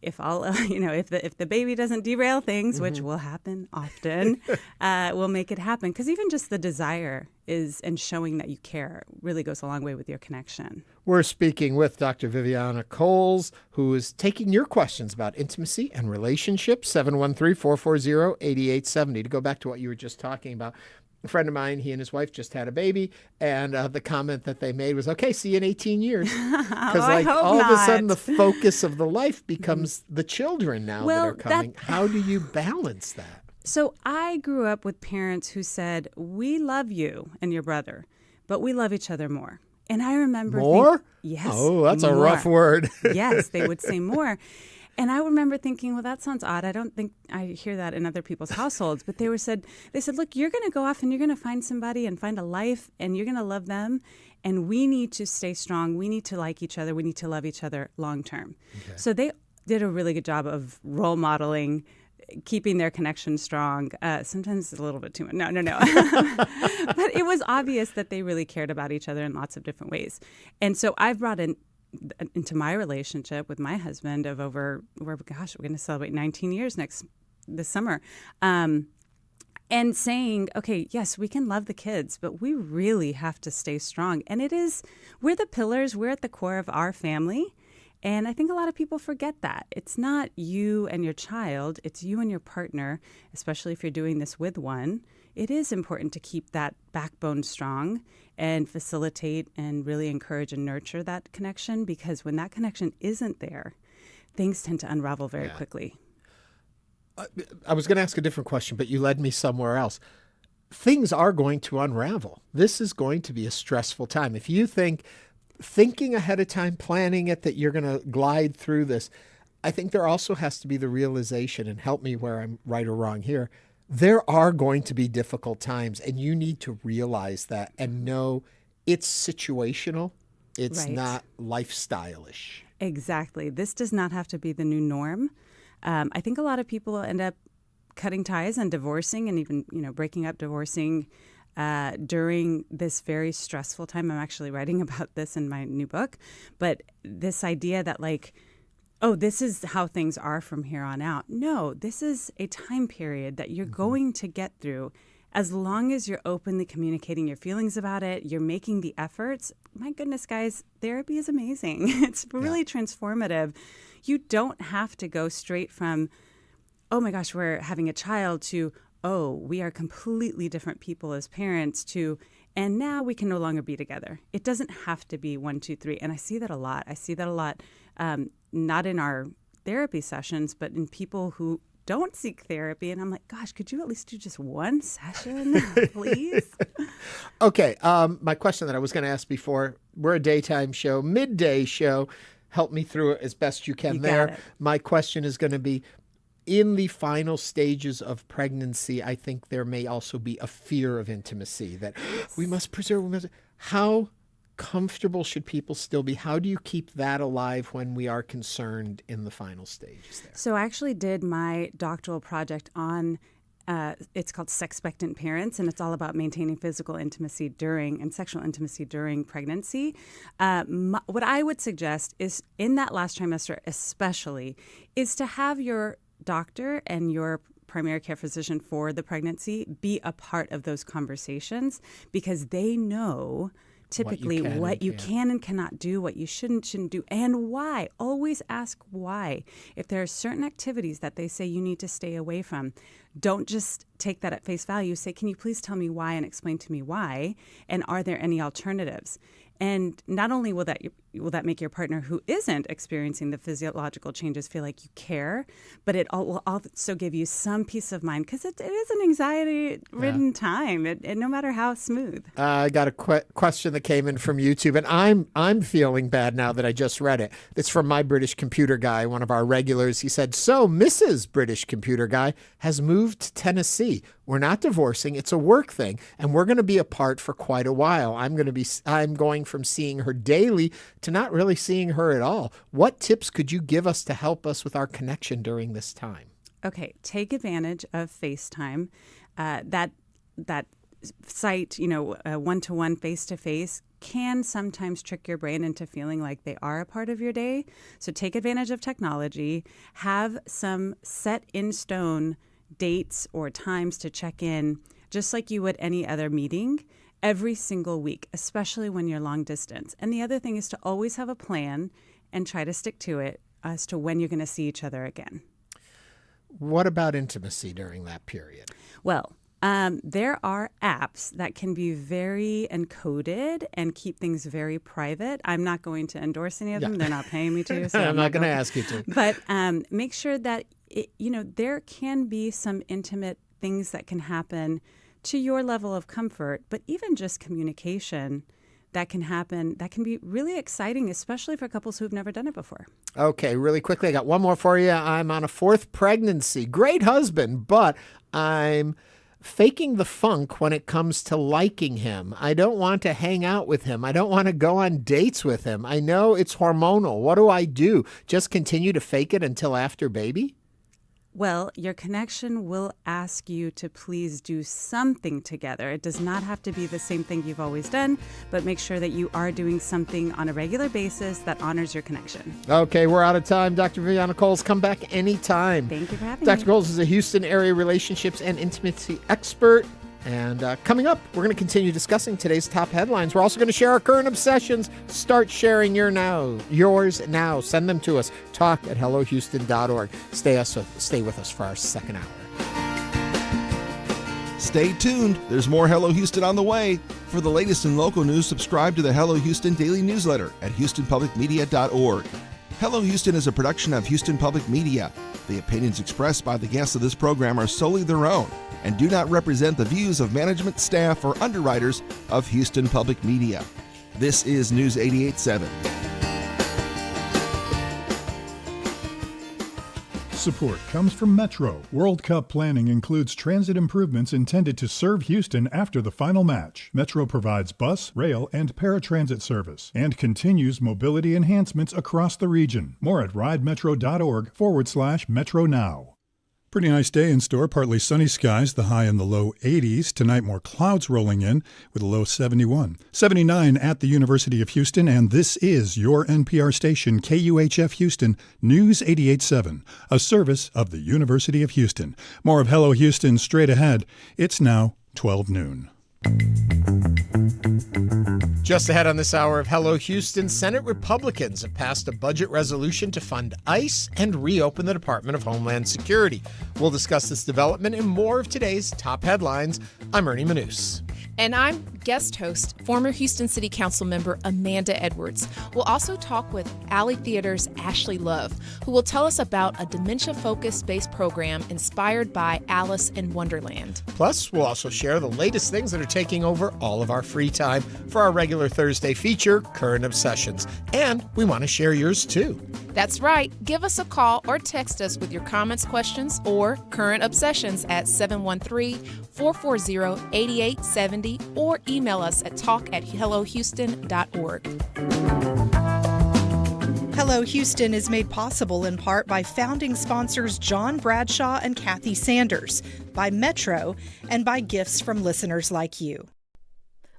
if the baby doesn't derail things, which will happen often, we'll make it happen. Because even just the desire and showing that you care really goes a long way with your connection. We're speaking with Dr. Viviana Coles, who is taking your questions about intimacy and relationships, 713-440-8870. To go back to what you were just talking about, a friend of mine, he and his wife just had a baby, and the comment that they made was, okay, see you in 18 years. Because all of a sudden the focus of the life becomes the children now that are coming. How do you balance that? So I grew up with parents who said, we love you and your brother, but we love each other more. And I remember... More? Yes. Oh, that's a rough word. Yes, they would say more. And I remember thinking, well, that sounds odd. I don't think I hear that in other people's households. But they said, look, you're going to go off and you're going to find somebody and find a life and you're going to love them. And we need to stay strong. We need to like each other. We need to love each other long term. Okay. So they did a really good job of role modeling, keeping their connection strong. Sometimes a little bit too much. No. But it was obvious that they really cared about each other in lots of different ways. And so I've brought into my relationship with my husband of we're going to celebrate 19 years this summer. And saying, okay, yes, we can love the kids, but we really have to stay strong. And we're the pillars, we're at the core of our family. And I think a lot of people forget that. It's not you and your child, it's you and your partner, especially if you're doing this with one. It is important to keep that backbone strong and facilitate and really encourage and nurture that connection, because when that connection isn't there, things tend to unravel very quickly. I was going to ask a different question, but you led me somewhere else. things are going to unravel. This is going to be a stressful time. If you thinking ahead of time, planning it, that you're going to glide through this, I think there also has to be the realization, and help me where I'm right or wrong here, there are going to be difficult times, and you need to realize that and know it's situational. It's Right. not lifestyle-ish. Exactly. This does not have to be the new norm. I think a lot of people end up cutting ties and divorcing, and even breaking up, divorcing during this very stressful time. I'm actually writing about this in my new book, but this idea that this is how things are from here on out. No, this is a time period that you're going to get through. As long as you're openly communicating your feelings about it, you're making the efforts. My goodness, guys, therapy is amazing. It's really transformative. You don't have to go straight from, oh my gosh, we're having a child, to, oh, we are completely different people as parents, to, and now we can no longer be together. It doesn't have to be 1, 2, 3. And I see that a lot. Not in our therapy sessions, but in people who don't seek therapy. And I'm like, gosh, could you at least do just one session, please? Okay. My question that I was going to ask before, we're a daytime show, midday show. Help me through it as best you can You there. got it. My question is going to be, in the final stages of pregnancy, I think there may also be a fear of intimacy that we must preserve. How comfortable should people still be? How do you keep that alive when we are concerned in the final stages there? So I actually did my doctoral project on, it's called Sexpectant Parents, and it's all about maintaining physical intimacy during and sexual intimacy during pregnancy. What I would suggest is, in that last trimester especially, is to have your doctor and your primary care physician for the pregnancy be a part of those conversations, because they know typically what you can and cannot do, what you shouldn't do, and why. Always ask why. If there are certain activities that they say you need to stay away from, don't just take that at face value. Say, can you please tell me why and explain to me why? And are there any alternatives? And not only will that make your partner who isn't experiencing the physiological changes feel like you care, but it will also give you some peace of mind, because it is an anxiety-ridden time, no matter how smooth. I got a question that came in from YouTube, and I'm feeling bad now that I just read it. It's from my British computer guy, one of our regulars. He said, so Mrs. British computer guy has moved to Tennessee. We're not divorcing. It's a work thing, and we're going to be apart for quite a while. I'm going from seeing her daily to not really seeing her at all. What tips could you give us to help us with our connection during this time? Okay, take advantage of FaceTime. That site, one-to-one, face-to-face, can sometimes trick your brain into feeling like they are a part of your day. So take advantage of technology. Have some set in stone dates or times to check in, just like you would any other meeting, every single week, especially when you're long distance. And the other thing is to always have a plan and try to stick to it as to when you're going to see each other again. What about intimacy during that period? Well, there are apps that can be very encoded and keep things very private. I'm not going to endorse any of them. They're not paying me to. So I'm not going to ask you to. But make sure that, there can be some intimate things that can happen to your level of comfort, but even just communication that can happen, that can be really exciting, especially for couples who've never done it before. Okay, really quickly, I got one more for you. I'm on a 4th pregnancy. Great husband, but I'm faking the funk when it comes to liking him. I don't want to hang out with him. I don't want to go on dates with him. I know it's hormonal. What do I do? Just continue to fake it until after baby? Well, your connection will ask you to please do something together. It does not have to be the same thing you've always done, but make sure that you are doing something on a regular basis that honors your connection. Okay, we're out of time. Dr. Viviana Coles, come back anytime. Thank you for having me. Dr. Coles is a Houston area relationships and intimacy expert. And coming up, we're going to continue discussing today's top headlines. We're also going to share our current obsessions. Start sharing yours now. Send them to us. talk@hellohouston.org. Stay with us for our second hour. Stay tuned. There's more Hello Houston on the way. For the latest in local news, subscribe to the Hello Houston daily newsletter at houstonpublicmedia.org. Hello Houston is a production of Houston Public Media. The opinions expressed by the guests of this program are solely their own and do not represent the views of management, staff, or underwriters of Houston Public Media. This is News 88.7. Support comes from Metro. World Cup planning includes transit improvements intended to serve Houston after the final match. Metro provides bus, rail, and paratransit service and continues mobility enhancements across the region. More at ridemetro.org/Metro Now. Pretty nice day in store. Partly sunny skies, the high in the low 80s. Tonight, more clouds rolling in with a low 71. 79 at the University of Houston, and this is your NPR station, KUHF Houston, News 88.7, a service of the University of Houston. More of Hello Houston straight ahead. It's now 12 noon. Just ahead on this hour of Hello Houston, Senate Republicans have passed a budget resolution to fund ICE and reopen the Department of Homeland Security. We'll discuss this development and more of today's top headlines. I'm Ernie Manouse. And I'm guest host, former Houston City Council member Amanda Edwards. We'll also talk with Alley Theater's Ashley Love, who will tell us about a dementia-focused space program inspired by Alice in Wonderland. Plus, we'll also share the latest things that are taking over all of our free time for our regular Thursday feature, Current Obsessions. And we want to share yours too. That's right. Give us a call or text us with your comments, questions, or current obsessions at 713-440-8870 or email us at talk@hellohouston.org. Hello Houston is made possible in part by founding sponsors John Bradshaw and Kathy Sanders, by Metro, and by gifts from listeners like you.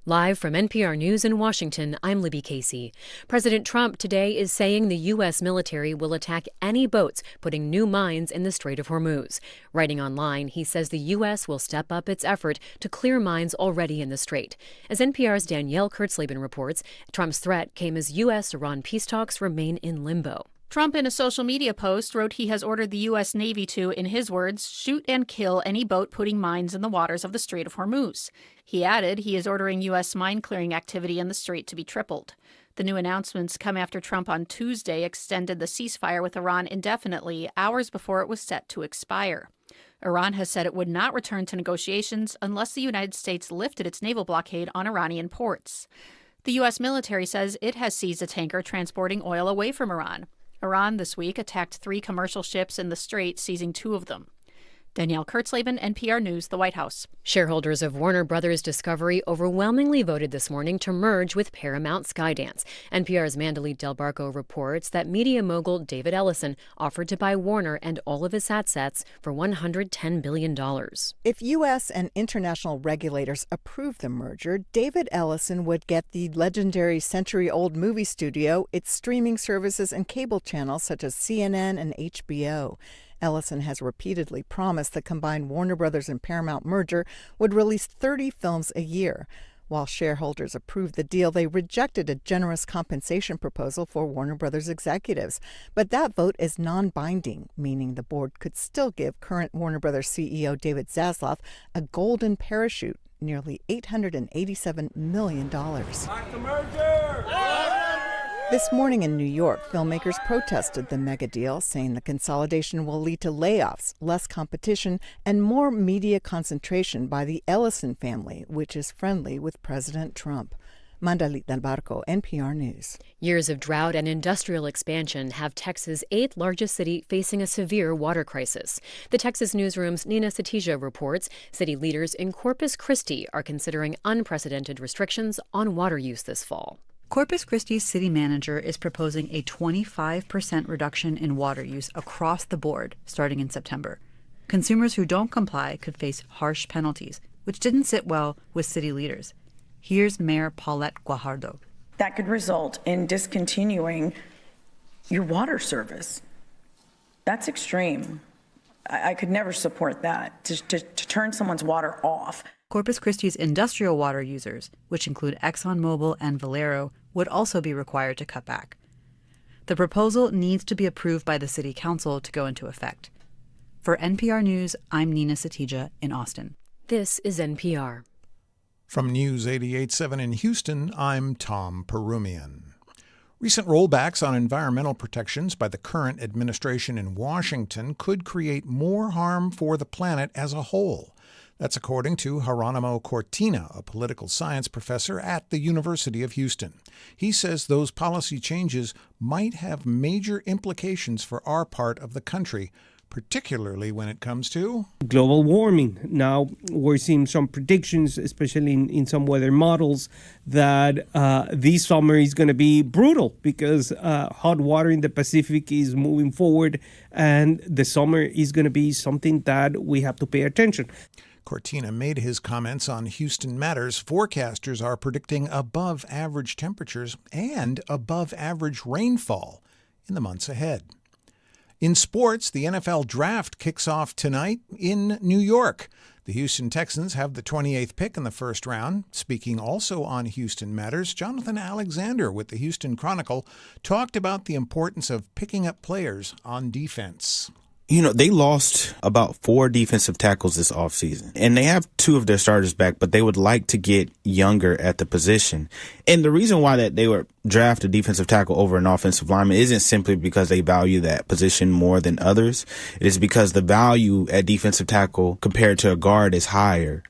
Live from NPR News in Washington, I'm Libby Casey. President Trump today is saying the U.S. military will attack any boats putting new mines in the Strait of Hormuz. Writing online, he says the U.S. will step up its effort to clear mines already in the strait. As NPR's Danielle Kurtzleben reports, Trump's threat came as U.S.-Iran peace talks remain in limbo. Trump, in a social media post, wrote he has ordered the U.S. Navy to, in his words, shoot and kill any boat putting mines in the waters of the Strait of Hormuz. He added he is ordering U.S. mine-clearing activity in the strait to be tripled. The new announcements come after Trump on Tuesday extended the ceasefire with Iran indefinitely, hours before it was set to expire. Iran has said it would not return to negotiations unless the United States lifted its naval blockade on Iranian ports. The U.S. military says it has seized a tanker transporting oil away from Iran. Iran this week attacked 3 commercial ships in the strait, seizing 2 of them. Danielle Kurtzleben, NPR News, the White House. Shareholders of Warner Brothers Discovery overwhelmingly voted this morning to merge with Paramount Skydance. NPR's Mandalit Del Barco reports that media mogul David Ellison offered to buy Warner and all of its assets for $110 billion. If U.S. and international regulators approve the merger, David Ellison would get the legendary century-old movie studio, its streaming services, and cable channels such as CNN and HBO. Ellison has repeatedly promised the combined Warner Brothers and Paramount merger would release 30 films a year. While shareholders approved the deal, they rejected a generous compensation proposal for Warner Brothers executives. But that vote is non-binding, meaning the board could still give current Warner Brothers CEO David Zaslav a golden parachute, nearly $887 million. Lock the merger! This morning in New York, filmmakers protested the mega deal, saying the consolidation will lead to layoffs, less competition, and more media concentration by the Ellison family, which is friendly with President Trump. Mandalit Del Barco, NPR News. Years of drought and industrial expansion have Texas' 8th largest city facing a severe water crisis. The Texas Newsroom's Nina Satija reports city leaders in Corpus Christi are considering unprecedented restrictions on water use this fall. Corpus Christi's city manager is proposing a 25% reduction in water use across the board starting in September. Consumers who don't comply could face harsh penalties, which didn't sit well with city leaders. Here's Mayor Paulette Guajardo. That could result in discontinuing your water service. That's extreme. I could never support that, to turn someone's water off. Corpus Christi's industrial water users, which include ExxonMobil and Valero, would also be required to cut back. The proposal needs to be approved by the city council to go into effect. For NPR News, I'm Nina Satija in Austin. This is NPR. From News 88.7 in Houston, I'm Tom Perumian. Recent rollbacks on environmental protections by the current administration in Washington could create more harm for the planet as a whole. That's according to Geronimo Cortina, a political science professor at the University of Houston. He says those policy changes might have major implications for our part of the country, particularly when it comes to global warming. Now, we're seeing some predictions, especially in some weather models, that this summer is going to be brutal because hot water in the Pacific is moving forward, and the summer is going to be something that we have to pay attention. Cortina made his comments on Houston Matters. Forecasters are predicting above average temperatures and above average rainfall in the months ahead. In sports, the NFL Draft kicks off tonight in New York. The Houston Texans have the 28th pick in the first round. Speaking also on Houston Matters, Jonathan Alexander with the Houston Chronicle talked about the importance of picking up players on defense. You know, they lost about 4 defensive tackles this offseason, and they have 2 of their starters back, but they would like to get younger at the position. And the reason why that they would draft a defensive tackle over an offensive lineman isn't simply because they value that position more than others. It is because the value at defensive tackle compared to a guard is higher.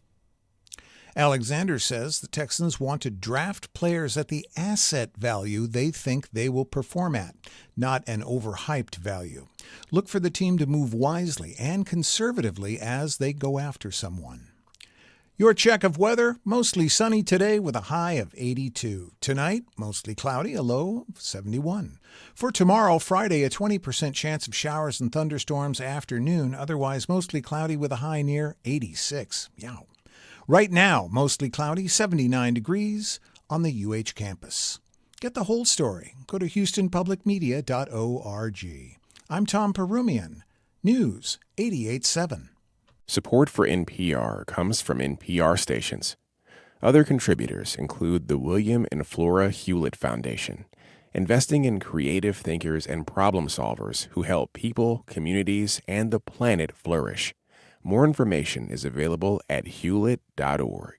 Alexander says the Texans want to draft players at the asset value they think they will perform at, not an overhyped value. Look for the team to move wisely and conservatively as they go after someone. Your check of weather, mostly sunny today with a high of 82. Tonight, mostly cloudy, a low of 71. For tomorrow, Friday, a 20% chance of showers and thunderstorms afternoon, otherwise mostly cloudy with a high near 86. Yow. Right now, mostly cloudy, 79 degrees on the UH campus. Get the whole story. Go to houstonpublicmedia.org. I'm Tom Perumian, News 88.7. Support for NPR comes from NPR stations. Other contributors include the William and Flora Hewlett Foundation, investing in creative thinkers and problem solvers who help people, communities, and the planet flourish. More information is available at hewlett.org.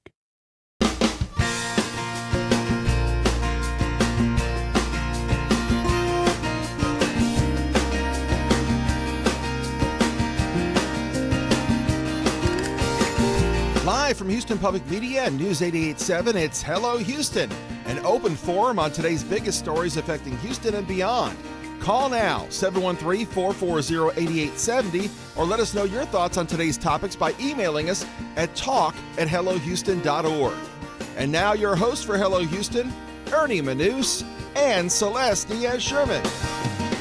Live from Houston Public Media and News 88.7, it's Hello Houston, an open forum on today's biggest stories affecting Houston and beyond. Call now, 713-440-8870, or let us know your thoughts on today's topics by emailing us at talk@hellohouston.org. And now your hosts for Hello Houston, Ernie Manouse and Celeste Diaz-Sherman.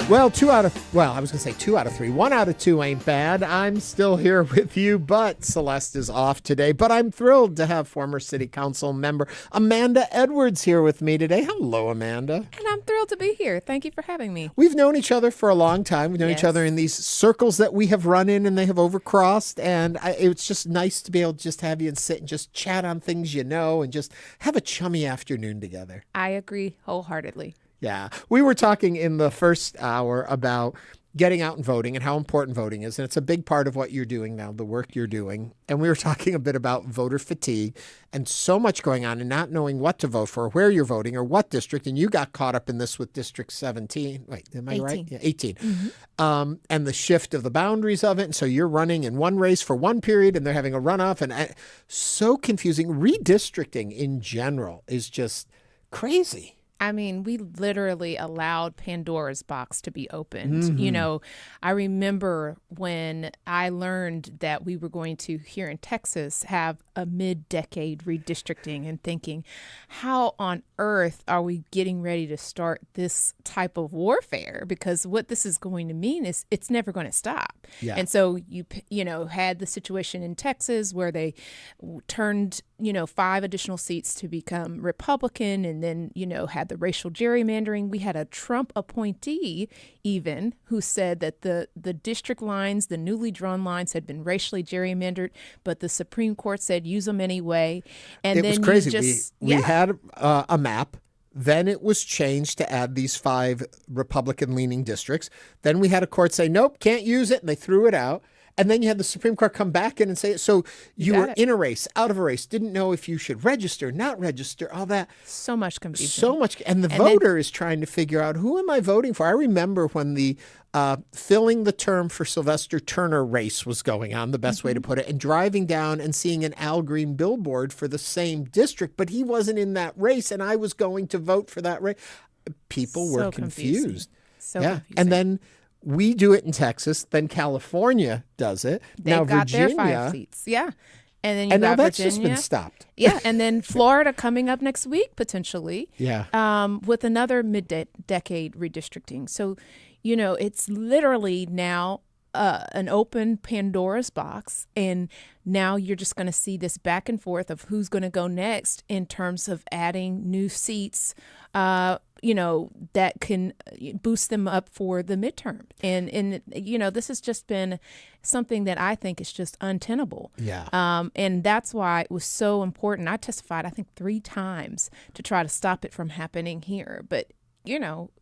Well, 2 out of 3. 1 out of 2 ain't bad. I'm still here with you, but Celeste is off today. But I'm thrilled to have former City Council member Amanda Edwards here with me today. Hello, Amanda. And I'm thrilled to be here. Thank you for having me. We've known each other for a long time. We've known each other in these circles that we have run in and they have overcrossed. And it's just nice to be able to just have you and sit and just chat on things you know and just have a chummy afternoon together. I agree wholeheartedly. Yeah. We were talking in the first hour about getting out and voting and how important voting is. And it's a big part of what you're doing now, the work you're doing. And we were talking a bit about voter fatigue and so much going on and not knowing what to vote for, where you're voting or what district. And you got caught up in this with District 17. Wait, am I 18. Right? Yeah, 18. Mm-hmm. And the shift of the boundaries of it. And so you're running in one race for one period and they're having a runoff. And so confusing. Redistricting in general is just crazy. I mean, we literally allowed Pandora's box to be opened. Mm-hmm. You know, I remember when I learned that we were going to, here in Texas, have a mid-decade redistricting and thinking, how on earth are we getting ready to start this type of warfare? Because what this is going to mean is it's never going to stop. Yeah. And so you had the situation in Texas where they turned, 5 additional seats to become Republican and then, had the racial gerrymandering. We had a Trump appointee even who said that the district lines, the newly drawn lines had been racially gerrymandered, but the Supreme Court said use them anyway. And it then was crazy. We had a map. Then it was changed to add these 5 Republican-leaning districts. Then we had a court say, nope, can't use it, and they threw it out. And then you had the Supreme Court come back in and say, so you were in a race, out of a race, didn't know if you should register, not register, all that. So much confusion. So much. And the voter is trying to figure out, who am I voting for? I remember when the filling the term for Sylvester Turner race was going on, the best way to put it, and driving down and seeing an Al Green billboard for the same district, but he wasn't in that race, and I was going to vote for that race. People were confused. So confusing. And then we do it in Texas, then California does it. They've now got Virginia, their 5 seats. Yeah. And then you now got that's Virginia. just been stopped. Yeah, and then Florida coming up next week, potentially. Yeah. With another mid-decade redistricting. So, it's literally now an open Pandora's box, and now you're just going to see this back and forth of who's going to go next in terms of adding new seats, that can boost them up for the midterm. And this has just been something that I think is just untenable. Yeah. And that's why it was so important. I testified, I think, 3 times to try to stop it from happening here. But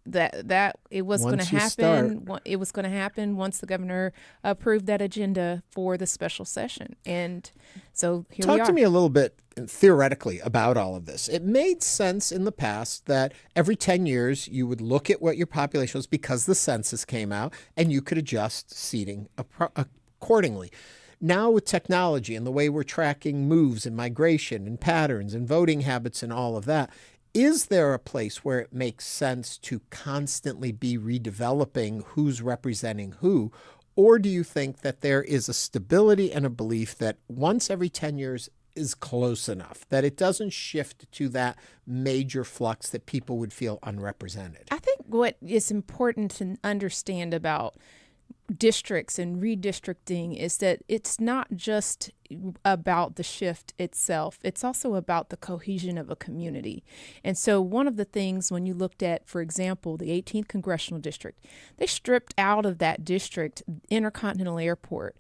that it was going to happen. It was going to happen once the governor approved that agenda for the special session. And so here we are. Talk to me a little bit theoretically about all of this. It made sense in the past that every 10 years you would look at what your population was because the census came out, and you could adjust seating accordingly. Now with technology and the way we're tracking moves and migration and patterns and voting habits and all of that, is there a place where it makes sense to constantly be redeveloping who's representing who? Or do you think that there is a stability and a belief that once every 10 years is close enough, that it doesn't shift to that major flux that people would feel unrepresented? I think what is important to understand about districts and redistricting is that it's not just about the shift itself. It's also about the cohesion of a community. And so one of the things when you looked at, for example, the 18th Congressional District, they stripped out of that district Intercontinental Airport,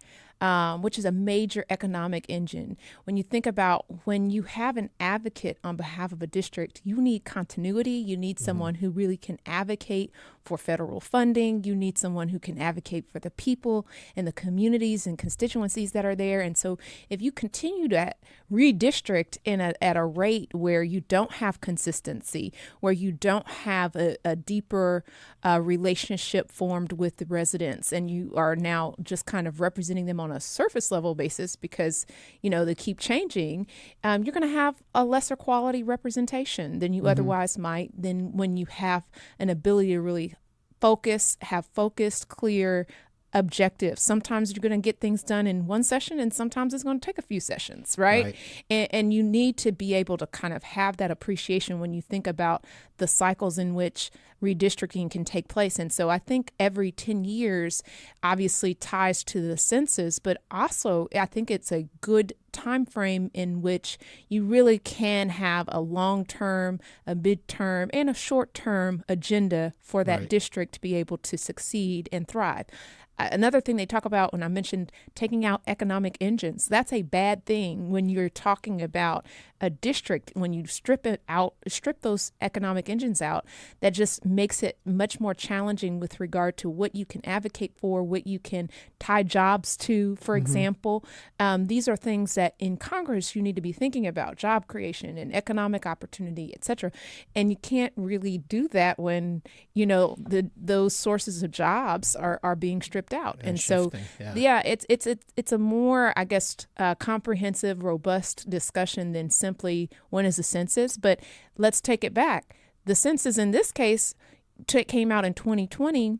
which is a major economic engine. When you think about when you have an advocate on behalf of a district, you need continuity. You need someone who really can advocate for federal funding. You need someone who can advocate for the people and the communities and constituencies that are there. And so if you continue to redistrict at a rate where you don't have consistency, where you don't have a deeper relationship formed with the residents, and you are now just kind of representing them on a surface level basis because, they keep changing, you're going to have a lesser quality representation than you otherwise might, than when you have an ability to really have focused, clear objectives. Sometimes you're going to get things done in one session, and sometimes it's going to take a few sessions, right? And you need to be able to kind of have that appreciation when you think about the cycles in which redistricting can take place. And so I think every 10 years obviously ties to the census, but also I think it's a good time frame in which you really can have a long-term, a mid-term, and a short-term agenda for that district to be able to succeed and thrive. Another thing they talk about when I mentioned taking out economic engines, that's a bad thing when you're talking about a district. When you strip those economic engines out, that just makes it much more challenging with regard to what you can advocate for, what you can tie jobs to, for example. These are things that in Congress you need to be thinking about, job creation and economic opportunity, et cetera. And you can't really do that when, those sources of jobs are being stripped out. And so, it's a more, I guess, comprehensive, robust discussion than simply when is the census. But let's take it back. The census in this case came out in 2020.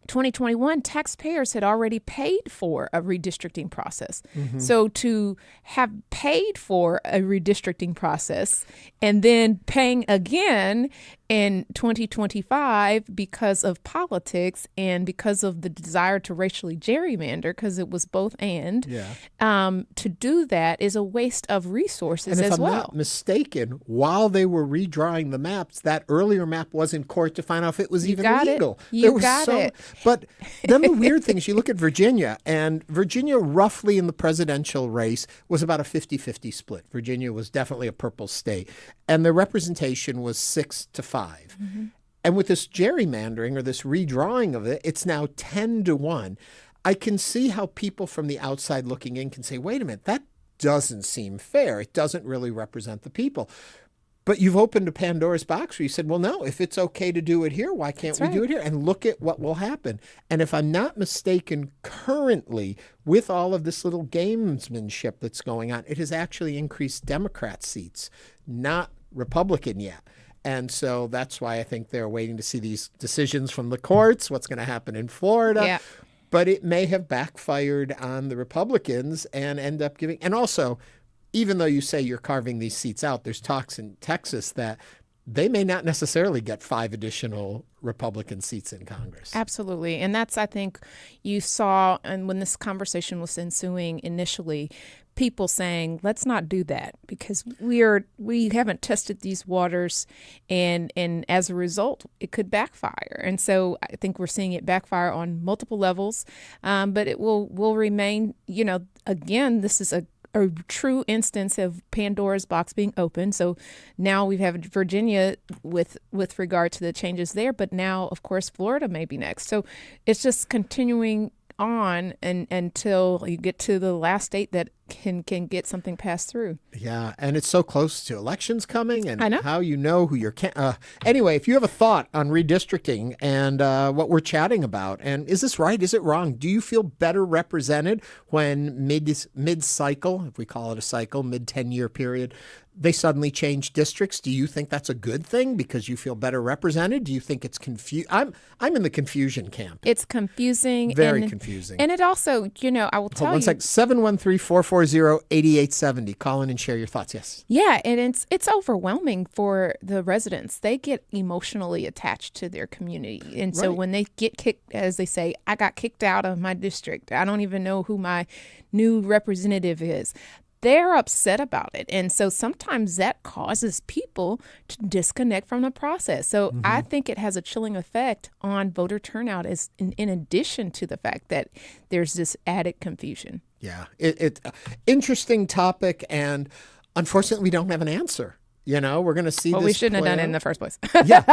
2021, taxpayers had already paid for a redistricting process. So to have paid for a redistricting process and then paying again in 2025 because of politics and because of the desire to racially gerrymander, because it was both and, to do that is a waste of resources and as well. If I'm not mistaken, while they were redrawing the maps, that earlier map was in court to find out if it was even legal. You got it. But then the weird thing is you look at Virginia, and Virginia roughly in the presidential race was about a 50-50 split. Virginia was definitely a purple state. And the representation was 6-5. And with this gerrymandering or this redrawing of it, it's now 10-1. I can see how people from the outside looking in can say, wait a minute, that doesn't seem fair. It doesn't really represent the people. But you've opened a Pandora's box where you said, well, no, if it's okay to do it here, why can't we do it here? And look at what will happen. And if I'm not mistaken, currently, with all of this little gamesmanship that's going on, it has actually increased Democrat seats, not Republican yet. And so that's why I think they're waiting to see these decisions from the courts, what's going to happen in Florida. Yeah. But it may have backfired on the Republicans and end up giving. And also, even though you say you're carving these seats out, there's talks in Texas that they may not necessarily get 5 additional Republican seats in Congress. Absolutely. And that's, I think, you saw, and when this conversation was ensuing initially, people saying, let's not do that because we haven't tested these waters, and as a result, it could backfire. And so I think we're seeing it backfire on multiple levels, but it will remain, again, this is a true instance of Pandora's box being open. So now we have Virginia with regard to the changes there, but now, of course, Florida may be next. So it's just continuing on until you get to the last state that can get something passed through. Yeah, and it's so close to elections coming, and I know. how you know who you're... Anyway, if you have a thought on redistricting and what we're chatting about, and is this right, is it wrong? Do you feel better represented when mid-cycle, if we call it a cycle, mid-10-year period, they suddenly change districts? Do you think that's a good thing because you feel better represented? Do you think it's confusing? I'm in the confusion camp. It's confusing. Very confusing. And it also, I will tell you. 713-440-8870. Call in and share your thoughts. Yes. Yeah, and it's overwhelming for the residents. They get emotionally attached to their community. And so when they get kicked, as they say, I got kicked out of my district. I don't even know who my new representative is. They're upset about it. And so sometimes that causes people to disconnect from the process. So I think it has a chilling effect on voter turnout as in addition to the fact that there's this added confusion. Yeah, it's interesting topic. And unfortunately, we don't have an answer. We're going to see Well, this we shouldn't have done it out. in the first place. Yeah.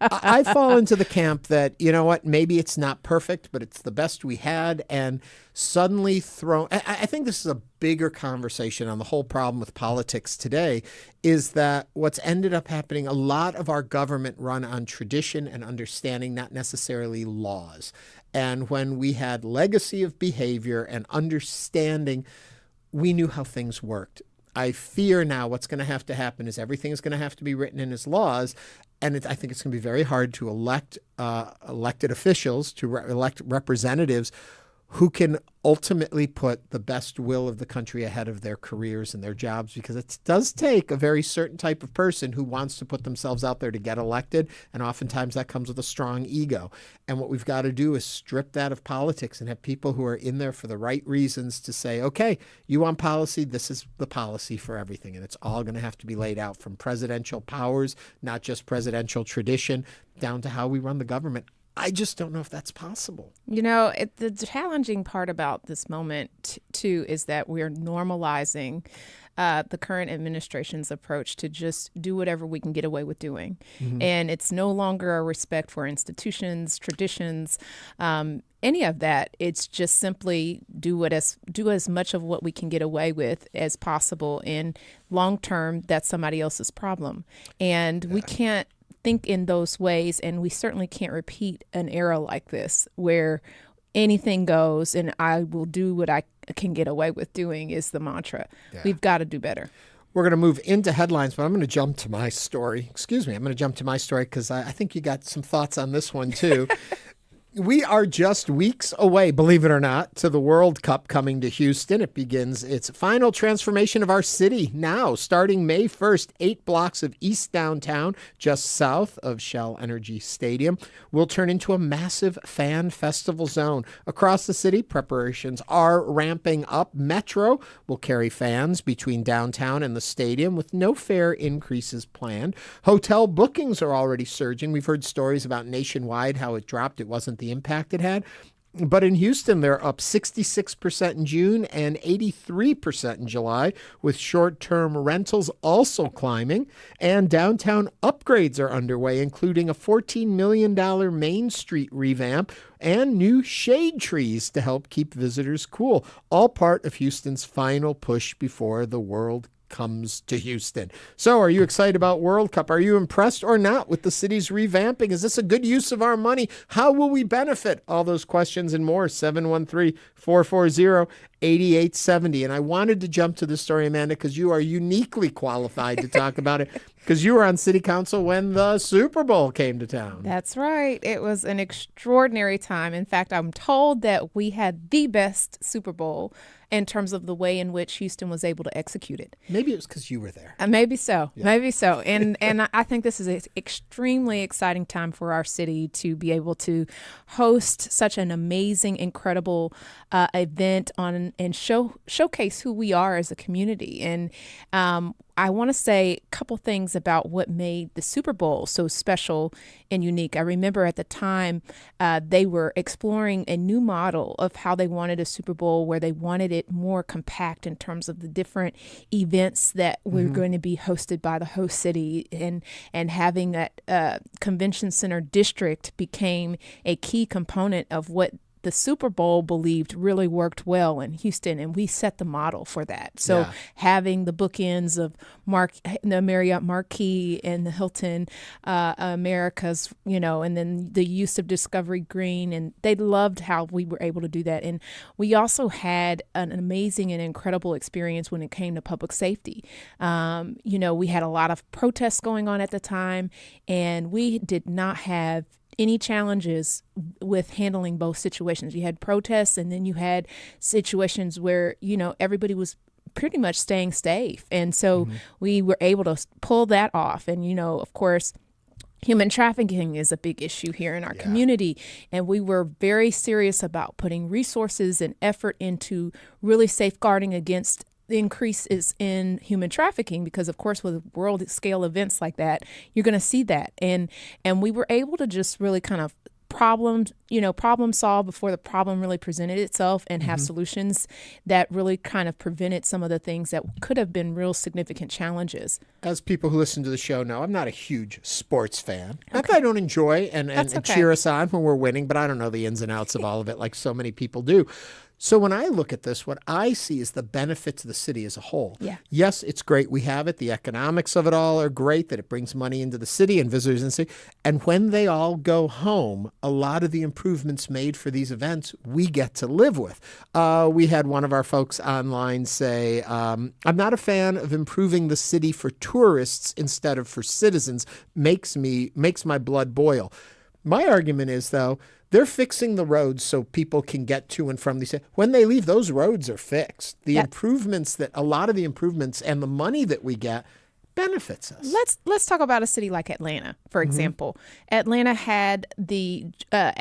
I fall into the camp that, maybe it's not perfect, but it's the best we had. And suddenly I think this is a bigger conversation on the whole problem with politics today, is that what's ended up happening, a lot of our government run on tradition and understanding, not necessarily laws. And when we had legacy of behavior and understanding, we knew how things worked. I fear now what's going to happen is everything is going to have to be written in as laws. And I think it's going to be very hard to elect elected officials, to elect representatives who can ultimately put the best will of the country ahead of their careers and their jobs, because it does take a very certain type of person who wants to put themselves out there to get elected. And oftentimes that comes with a strong ego. And what we've got to do is strip that of politics and have people who are in there for the right reasons to say, okay, you want policy, this is the policy for everything. And it's all going to have to be laid out, from presidential powers, not just presidential tradition, down to how we run the government. I just don't know if that's possible. The challenging part about this moment, too, is that we're normalizing the current administration's approach to just do whatever we can get away with doing. And it's no longer a respect for institutions, traditions, any of that. It's just simply do as much of what we can get away with as possible. And long term, that's somebody else's problem. And we can't think in those ways, and we certainly can't repeat an era like this where anything goes and I will do what I can get away with doing is the mantra. Yeah. We've got to do better. We're going to move into headlines, but I'm going to jump to my story. Excuse me. I'm going to jump to my story because I think you got some thoughts on this one too. We are just weeks away, believe it or not, to the World Cup coming to Houston. It begins its final transformation of our city now, starting May 1st. 8 blocks of East Downtown, just south of Shell Energy Stadium, will turn into a massive fan festival zone. Across the city, preparations are ramping up. Metro will carry fans between downtown and the stadium with no fare increases planned. Hotel bookings are already surging. We've heard stories about Nationwide, how it dropped. It wasn't the impact it had. But in Houston, they're up 66% in June and 83% in July, with short-term rentals also climbing. And downtown upgrades are underway, including a $14 million Main Street revamp and new shade trees to help keep visitors cool, all part of Houston's final push before the World comes to Houston. So are you excited about World Cup? Are you impressed or not with the city's revamping? Is this a good use of our money? How will we benefit? All those questions and more. 713-440-8870. And I wanted to jump to this story, Amanda, because you are uniquely qualified to talk about it, because you were on city council when the Super Bowl came to town. That's right. It was an extraordinary time. In fact, I'm told that we had the best Super Bowl in terms of the way in which Houston was able to execute it. Maybe it was because you were there. Maybe so. Yeah. Maybe so. And I think this is an extremely exciting time for our city to be able to host such an amazing, incredible event and showcase who we are as a community. And I want to say a couple things about what made the Super Bowl so special and unique. I remember at the time they were exploring a new model of how they wanted a Super Bowl, where they wanted it more compact in terms of the different events that were going to be hosted by the host city, and having that convention center district became a key component of what the Super Bowl believed really worked well in Houston, and we set the model for that. So having the bookends of the Marriott Marquis and the Hilton Americas, and then the use of Discovery Green, and they loved how we were able to do that. And we also had an amazing and incredible experience when it came to public safety. We had a lot of protests going on at the time, and we did not have any challenges with handling both situations. You had protests, and then you had situations where, everybody was pretty much staying safe. And so we were able to pull that off. And, of course, human trafficking is a big issue here in our community. And we were very serious about putting resources and effort into really safeguarding against the increases in human trafficking, because of course with world scale events like that, you're going to see that. And we were able to just really kind of problem solve before the problem really presented itself, and have solutions that really kind of prevented some of the things that could have been real significant challenges. As people who listen to the show know, I'm not a huge sports fan. Not that I don't enjoy and cheer us on when we're winning, but I don't know the ins and outs of all of it like so many people do. So when I look at this, what I see is the benefit to the city as a whole. Yeah. Yes, it's great we have it. The economics of it all are great, that it brings money into the city and visitors in the city. And when they all go home, a lot of the improvements made for these events we get to live with. We had one of our folks online say, I'm not a fan of improving the city for tourists instead of for citizens. Makes my blood boil. My argument is, though, they're fixing the roads so people can get to and from these. When they leave, those roads are fixed. A lot of the improvements and the money that we get benefits us. Let's talk about a city like Atlanta, for example. Atlanta had the they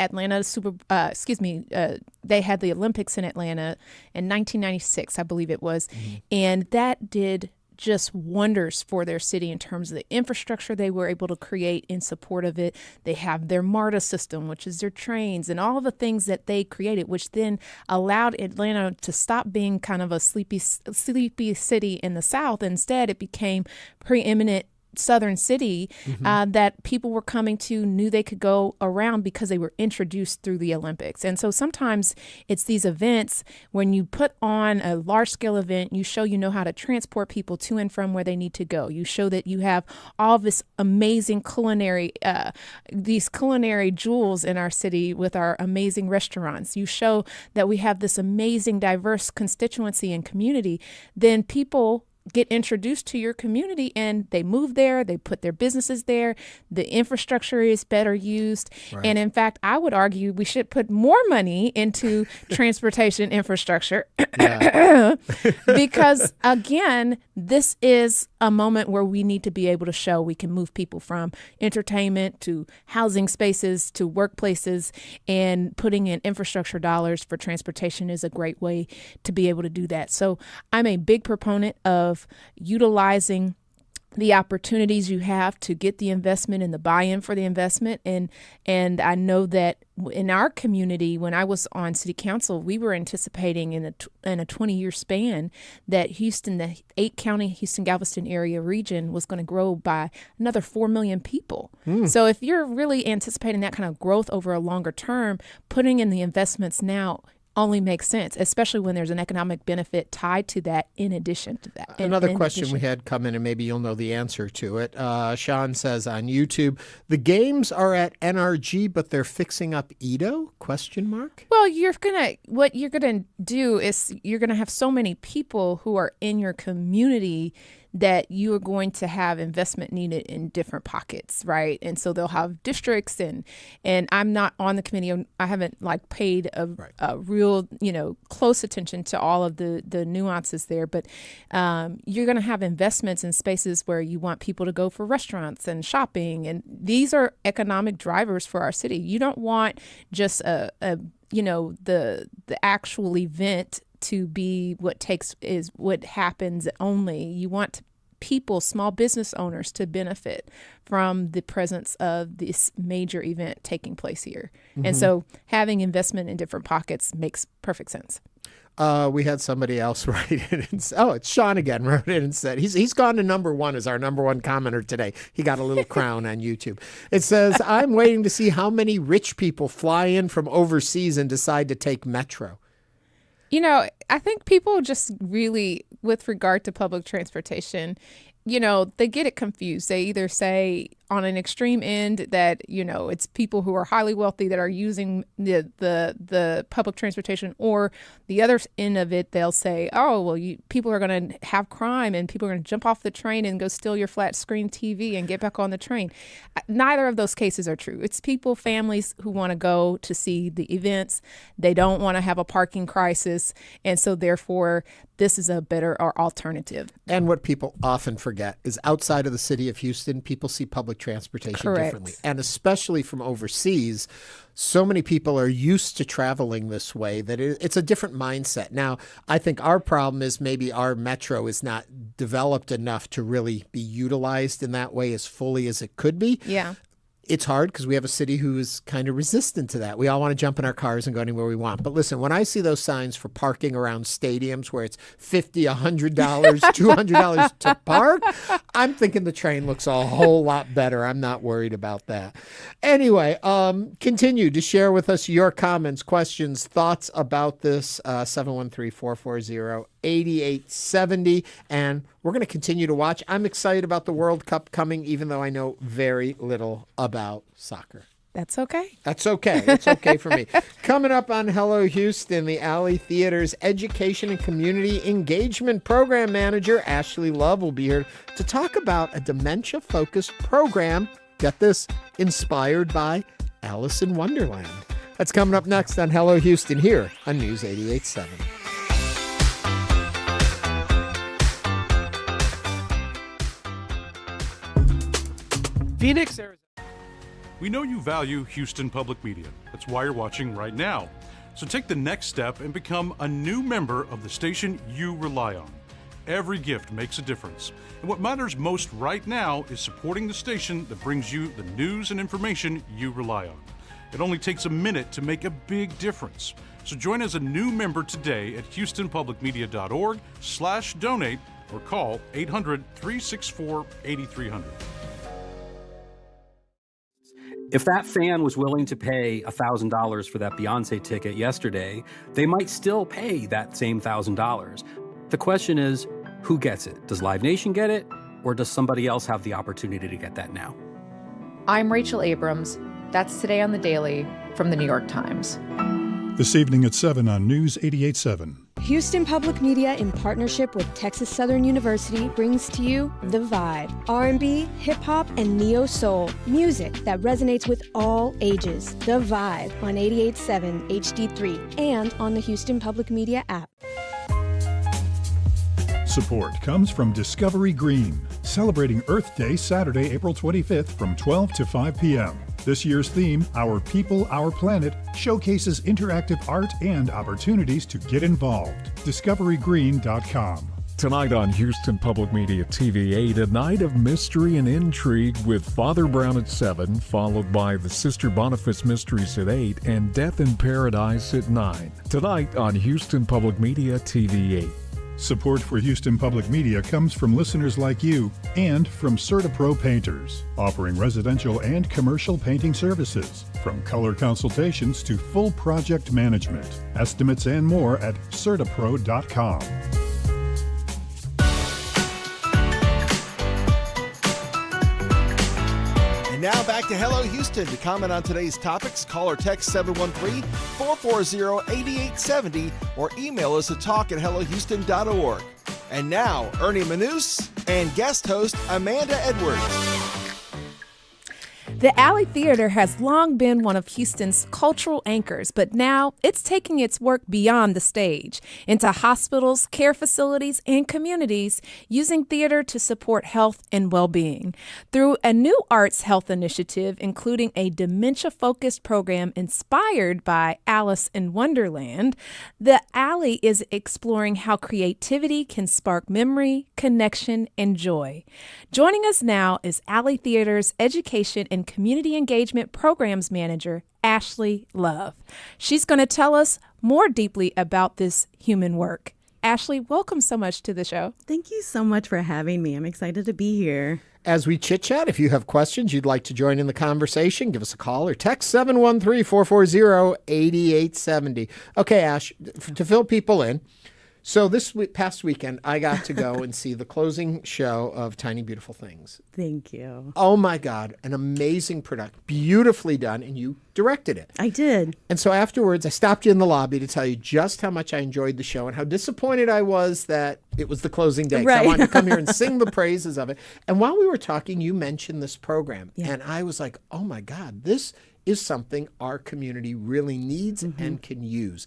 had the Olympics in Atlanta in 1996, I believe it was, and that did just wonders for their city in terms of the infrastructure they were able to create in support of it. They have their MARTA system, which is their trains, and all the things that they created, which then allowed Atlanta to stop being kind of a sleepy city in the South. Instead, it became preeminent southern city that people were coming to, knew they could go around because they were introduced through the Olympics. And so sometimes it's these events, when you put on a large scale event, you show you know how to transport people to and from where they need to go. You show that you have all this amazing these culinary jewels in our city with our amazing restaurants. You show that we have this amazing diverse constituency and community. Then people get introduced to your community and they move there, they put their businesses there, the infrastructure is better used. Right. And in fact, I would argue we should put more money into transportation infrastructure because, again, this is a moment where we need to be able to show we can move people from entertainment to housing spaces to workplaces, and putting in infrastructure dollars for transportation is a great way to be able to do that. So I'm a big proponent of utilizing the opportunities you have to get the investment and the buy-in for the investment. And I know that in our community, when I was on city council, we were anticipating in a 20-year span that Houston, the 8-county Houston-Galveston area region, was going to grow by another 4 million people. So if you're really anticipating that kind of growth over a longer term, putting in the investments now only makes sense, especially when there's an economic benefit tied to that in addition to that. Another question we had come in, and maybe you'll know the answer to it. Sean says on YouTube, the games are at NRG, but they're fixing up Edo? ? Well, what you're gonna do is you're gonna have so many people who are in your community that you are going to have investment needed in different pockets, right? And so they'll have districts, and I'm not on the committee. I haven't paid a real, close attention to all of the nuances there. But you're going to have investments in spaces where you want people to go for restaurants and shopping, and these are economic drivers for our city. You don't want just the actual event to be what happens only. You want people, small business owners, to benefit from the presence of this major event taking place here. And so having investment in different pockets makes perfect sense. We had somebody else write in and say, it's Sean again, wrote in and said, he's gone to number one as our number one commenter today. He got a little crown on YouTube. It says, I'm waiting to see how many rich people fly in from overseas and decide to take Metro. I think people just really, with regard to public transportation, they get it confused. They either say on an extreme end that, it's people who are highly wealthy that are using the public transportation, or the other end of it, they'll say, people are going to have crime and people are going to jump off the train and go steal your flat screen TV and get back on the train. Neither of those cases are true. It's people, families who want to go to see the events. They don't want to have a parking crisis. And so therefore, this is a better alternative. And what people often forget is outside of the city of Houston, people see public transportation differently. And especially from overseas, so many people are used to traveling this way that it's a different mindset. Now, I think our problem is maybe our metro is not developed enough to really be utilized in that way as fully as it could be. Yeah. It's hard because we have a city who is kind of resistant to that. We all want to jump in our cars and go anywhere we want. But listen, when I see those signs for parking around stadiums where it's $50, $100, $200 to park, I'm thinking the train looks a whole lot better. I'm not worried about that. Anyway, continue to share with us your comments, questions, thoughts about this, 713-440-8870. And we're going to continue to watch. I'm excited about the World Cup coming, even though I know very little about soccer. That's okay. That's okay. It's okay for me. Coming up on Hello Houston, the Alley Theater's Education and Community Engagement Program Manager, Ashley Love, will be here to talk about a dementia-focused program, get this, inspired by Alice in Wonderland. That's coming up next on Hello Houston here on News 88.7. Phoenix, Arizona. We know you value Houston Public Media. That's why you're watching right now. So take the next step and become a new member of the station you rely on. Every gift makes a difference. And what matters most right now is supporting the station that brings you the news and information you rely on. It only takes a minute to make a big difference. So join as a new member today at houstonpublicmedia.org/donate or call 800-364-8300. If that fan was willing to pay $1,000 for that Beyonce ticket yesterday, they might still pay that same $1,000. The question is, who gets it? Does Live Nation get it, or does somebody else have the opportunity to get that now? I'm Rachel Abrams. That's Today on the Daily from the New York Times. This evening at 7 on News 88.7. Houston Public Media, in partnership with Texas Southern University, brings to you The Vibe, R&B, hip-hop, and neo-soul, music that resonates with all ages. The Vibe on 88.7 HD3 and on the Houston Public Media app. Support comes from Discovery Green, celebrating Earth Day Saturday, April 25th from 12 to 5 p.m. This year's theme, Our People, Our Planet, showcases interactive art and opportunities to get involved. DiscoveryGreen.com. Tonight on Houston Public Media TV 8, a night of mystery and intrigue with Father Brown at 7, followed by the Sister Boniface Mysteries at 8, and Death in Paradise at 9. Tonight on Houston Public Media TV 8. Support for Houston Public Media comes from listeners like you and from CertaPro Painters, offering residential and commercial painting services, from color consultations to full project management. Estimates and more at CertaPro.com. And now back to Hello Houston. To comment on today's topics, call or text 713-440-8870 or email us at talk@hellohouston.org. And now, Ernie Manouse and guest host Amanda Edwards. The Alley Theater has long been one of Houston's cultural anchors, but now it's taking its work beyond the stage into hospitals, care facilities, and communities, using theater to support health and well-being. Through a new arts health initiative, including a dementia-focused program inspired by Alice in Wonderland, the Alley is exploring how creativity can spark memory, connection, and joy. Joining us now is Alley Theater's Education and Community Engagement Programs Manager, Ashley Love. She's going to tell us more deeply about this human work. Ashley, welcome so much to the show. Thank you so much for having me. I'm excited to be here. As we chit-chat, if you have questions you'd like to join in the conversation, give us a call or text 713-440-8870. Okay, Ash, to fill people in, so this past weekend, I got to go and see the closing show of Tiny Beautiful Things. Thank you. Oh, my God. An amazing production. Beautifully done. And you directed it. I did. And so afterwards, I stopped you in the lobby to tell you just how much I enjoyed the show and how disappointed I was that it was the closing day. 'Cause Right. I wanted to come here and sing the praises of it. And while we were talking, you mentioned this program. Yeah. And I was like, oh, my God, this is something our community really needs and can use.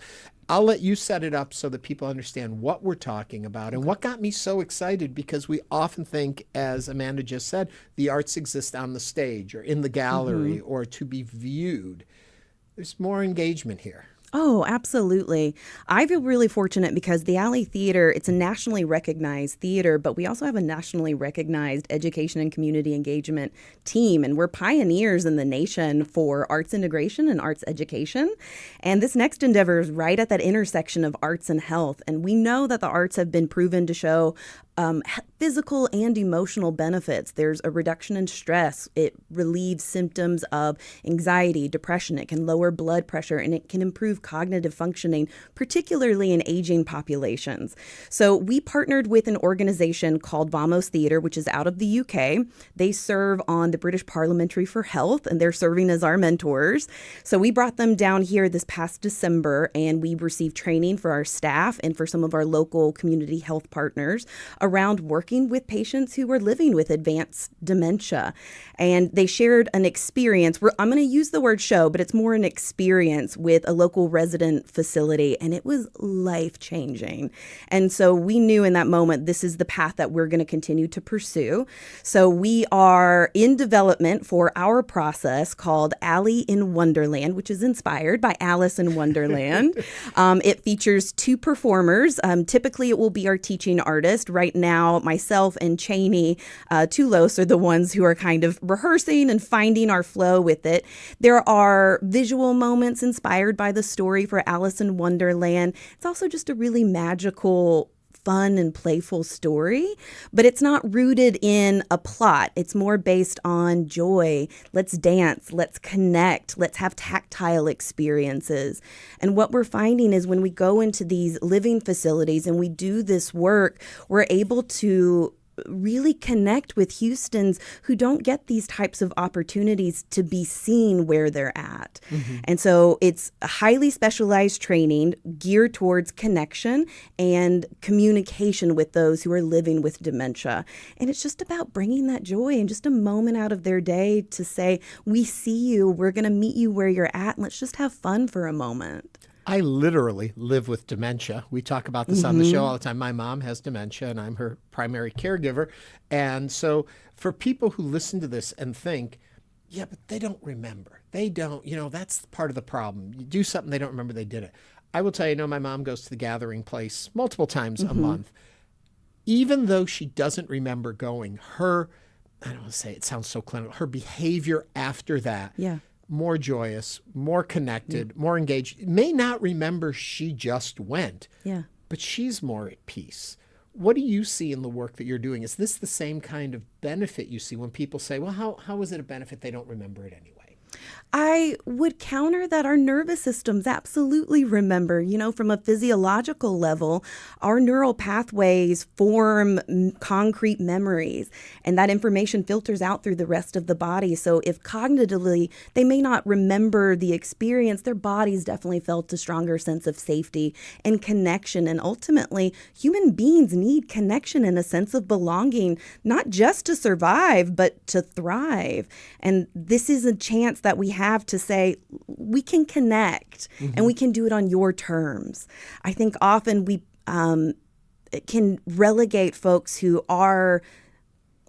I'll let you set it up so that people understand what we're talking about. And what got me so excited, because we often think, as Amanda just said, the arts exist on the stage or in the gallery or to be viewed. There's more engagement here. Oh, absolutely. I feel really fortunate because the Alley Theater, it's a nationally recognized theater, but we also have a nationally recognized education and community engagement team, and we're pioneers in the nation for arts integration and arts education. And this next endeavor is right at that intersection of arts and health. And we know that the arts have been proven to show physical and emotional benefits. There's a reduction in stress. It relieves symptoms of anxiety, depression. It can lower blood pressure, and it can improve cognitive functioning, particularly in aging populations. So we partnered with an organization called Vamos Theatre, which is out of the UK. They serve on the British Parliamentary for Health, and they're serving as our mentors. So we brought them down here this past December, and we received training for our staff and for some of our local community health partners around working with patients who were living with advanced dementia. And they shared an experience. I'm going to use the word show, but it's more an experience with a local resident facility, and it was life-changing. And so we knew in that moment, this is the path that we're going to continue to pursue. So we are in development for our process called Alley in Wonderland, which is inspired by Alice in Wonderland. It features two performers. Typically, it will be our teaching artist. Right now, myself and Cheney Tulos are the ones who are kind of rehearsing and finding our flow with it. There are visual moments inspired by the story for Alice in Wonderland. It's also just a really magical, fun and playful story, but it's not rooted in a plot. It's more based on joy. Let's dance, let's connect, let's have tactile experiences. And what we're finding is when we go into these living facilities and we do this work, we're able to really connect with Houstons who don't get these types of opportunities to be seen where they're at. And so it's a highly specialized training geared towards connection and communication with those who are living with dementia. And it's just about bringing that joy and just a moment out of their day to say, we see you, we're going to meet you where you're at, and let's just have fun for a moment. I literally live with dementia. We talk about this on the show all the time. My mom has dementia, and I'm her primary caregiver. And so for people who listen to this and think, yeah, but they don't remember. They don't, that's part of the problem. You do something, they don't remember they did it. I will tell you, my mom goes to the gathering place multiple times a month. even though she doesn't remember going, I don't want to say it sounds so clinical, her behavior after that, more joyous, more connected, more engaged, may not remember she just went, but she's more at peace. What do you see in the work that you're doing? Is this the same kind of benefit you see when people say, well, how is it a benefit? They don't remember it anyway. I would counter that our nervous systems absolutely remember. From a physiological level, our neural pathways form concrete memories, and that information filters out through the rest of the body. So if cognitively they may not remember the experience, their bodies definitely felt a stronger sense of safety and connection. And ultimately, human beings need connection and a sense of belonging, not just to survive, but to thrive. And this is a chance that we have to say, we can connect and we can do it on your terms. I think often we can relegate folks who are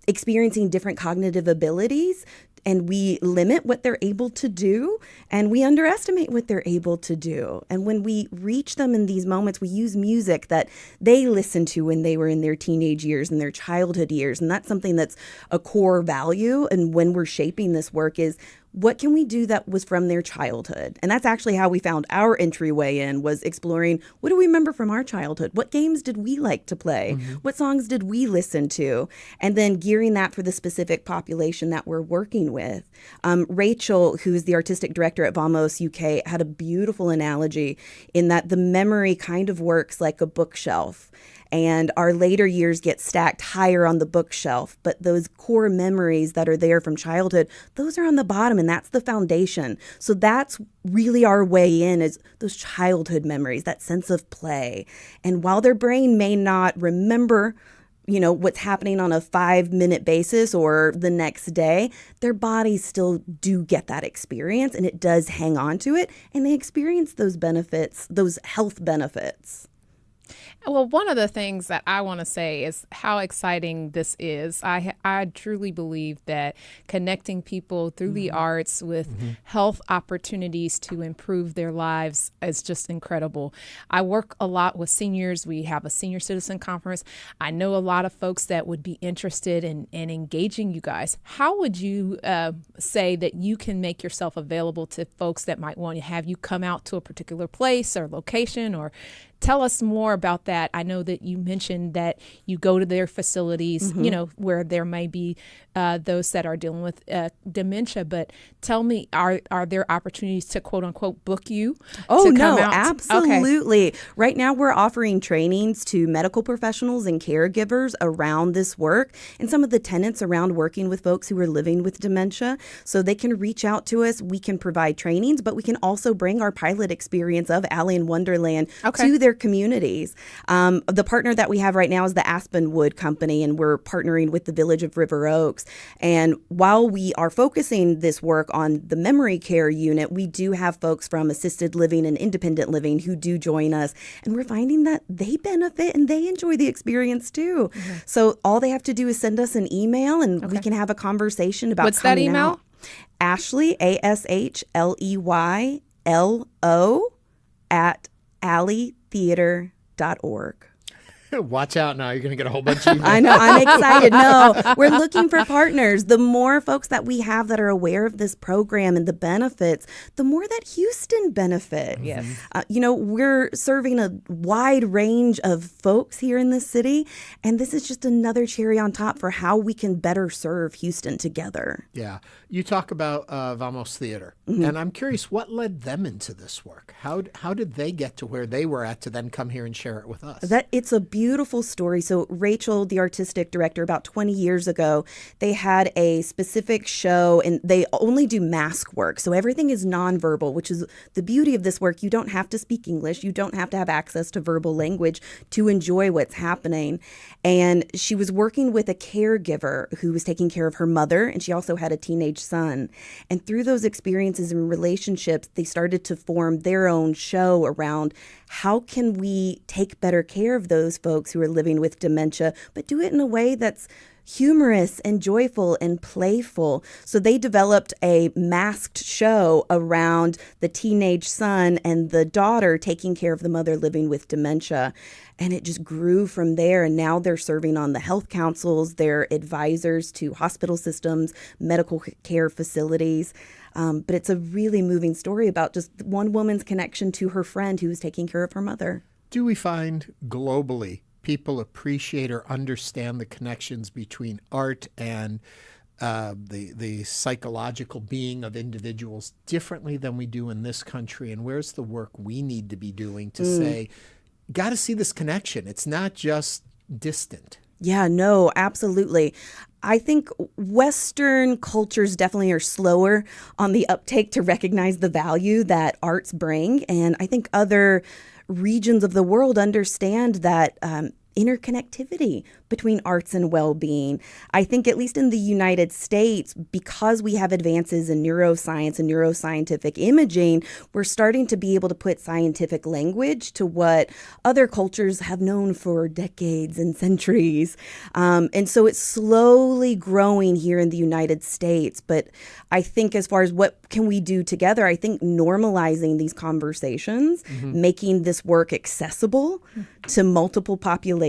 experiencing different cognitive abilities, and we limit what they're able to do, and we underestimate what they're able to do. And when we reach them in these moments, we use music that they listened to when they were in their teenage years and their childhood years. And that's something that's a core value. And when we're shaping this work is, what can we do that was from their childhood? And that's actually how we found our entryway in, was exploring, what do we remember from our childhood? What games did we like to play? What songs did we listen to? And then gearing that for the specific population that we're working with. Rachel, who's the artistic director at Vamos UK, had a beautiful analogy in that the memory kind of works like a bookshelf. And our later years get stacked higher on the bookshelf. But those core memories that are there from childhood, those are on the bottom, and that's the foundation. So that's really our way in, is those childhood memories, that sense of play. And while their brain may not remember what's happening on a 5-minute basis or the next day, their bodies still do get that experience, and it does hang on to it, and they experience those benefits, those health benefits. Well, one of the things that I want to say is how exciting this is. I truly believe that connecting people through the arts with health opportunities to improve their lives is just incredible. I work a lot with seniors. We have a senior citizen conference. I know a lot of folks that would be interested in engaging you guys. How would you say that you can make yourself available to folks that might want to have you come out to a particular place or location, or tell us more about that? I know that you mentioned that you go to their facilities, where there may be those that are dealing with dementia. But tell me, are there opportunities to quote unquote book you? Oh, to come no, out? absolutely. Okay. Right now, we're offering trainings to medical professionals and caregivers around this work and some of the tenets around working with folks who are living with dementia. So they can reach out to us. We can provide trainings, but we can also bring our pilot experience of Alley and Wonderland to their communities. The partner that we have right now is the Aspenwood Company, and we're partnering with the Village of River Oaks. And while we are focusing this work on the memory care unit, we do have folks from assisted living and independent living who do join us. And we're finding that they benefit and they enjoy the experience too. So all they have to do is send us an email, and we can have a conversation about what's that email? Out. Ashley, ASHLEYLO @alleytheater.org. Watch out now. You're going to get a whole bunch of emails. I know. I'm excited. No, we're looking for partners. The more folks that we have that are aware of this program and the benefits, the more that Houston benefits. Yes. We're serving a wide range of folks here in this city, and this is just another cherry on top for how we can better serve Houston together. Yeah. You talk about Vamos Theater, and I'm curious, what led them into this work? How did they get to where they were at to then come here and share it with us? It's a beautiful story. So Rachel, the artistic director, about 20 years ago, they had a specific show, and they only do mask work. So everything is nonverbal, which is the beauty of this work. You don't have to speak English. You don't have to have access to verbal language to enjoy what's happening. And she was working with a caregiver who was taking care of her mother, and she also had a teenage son. And through those experiences and relationships, they started to form their own show around how can we take better care of those folks who are living with dementia, but do it in a way that's humorous and joyful and playful. So they developed a masked show around the teenage son and the daughter taking care of the mother living with dementia. And it just grew from there. And now they're serving on the health councils. They're advisors to hospital systems, medical care facilities. But it's a really moving story about just one woman's connection to her friend who was taking care of her mother. Do we find globally people appreciate or understand the connections between art and the psychological being of individuals differently than we do in this country? And where's the work we need to be doing to say, got to see this connection? It's not just distant. Yeah, no, absolutely. I think Western cultures definitely are slower on the uptake to recognize the value that arts bring. And I think other regions of the world understand that interconnectivity between arts and well-being. I think at least in the United States, because we have advances in neuroscience and neuroscientific imaging, we're starting to be able to put scientific language to what other cultures have known for decades and centuries. And so it's slowly growing here in the United States. But I think as far as what can we do together, I think normalizing these conversations, making this work accessible to multiple populations.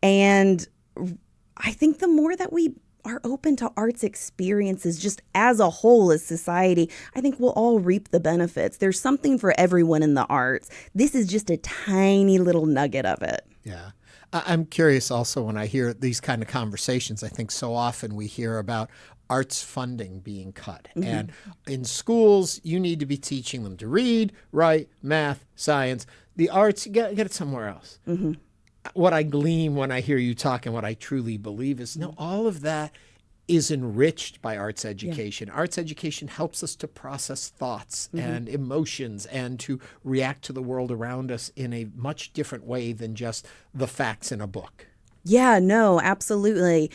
And I think the more that we are open to arts experiences just as a whole as society, I think we'll all reap the benefits. There's something for everyone in the arts. This is just a tiny little nugget of it. Yeah. I'm curious also when I hear these kind of conversations, I think so often we hear about arts funding being cut. And in schools, you need to be teaching them to read, write, math, science. The arts, get it somewhere else. What I glean when I hear you talk and what I truly believe is, no, all of that is enriched by arts education. Arts education helps us to process thoughts and emotions and to react to the world around us in a much different way than just the facts in a book. Yeah, no, absolutely.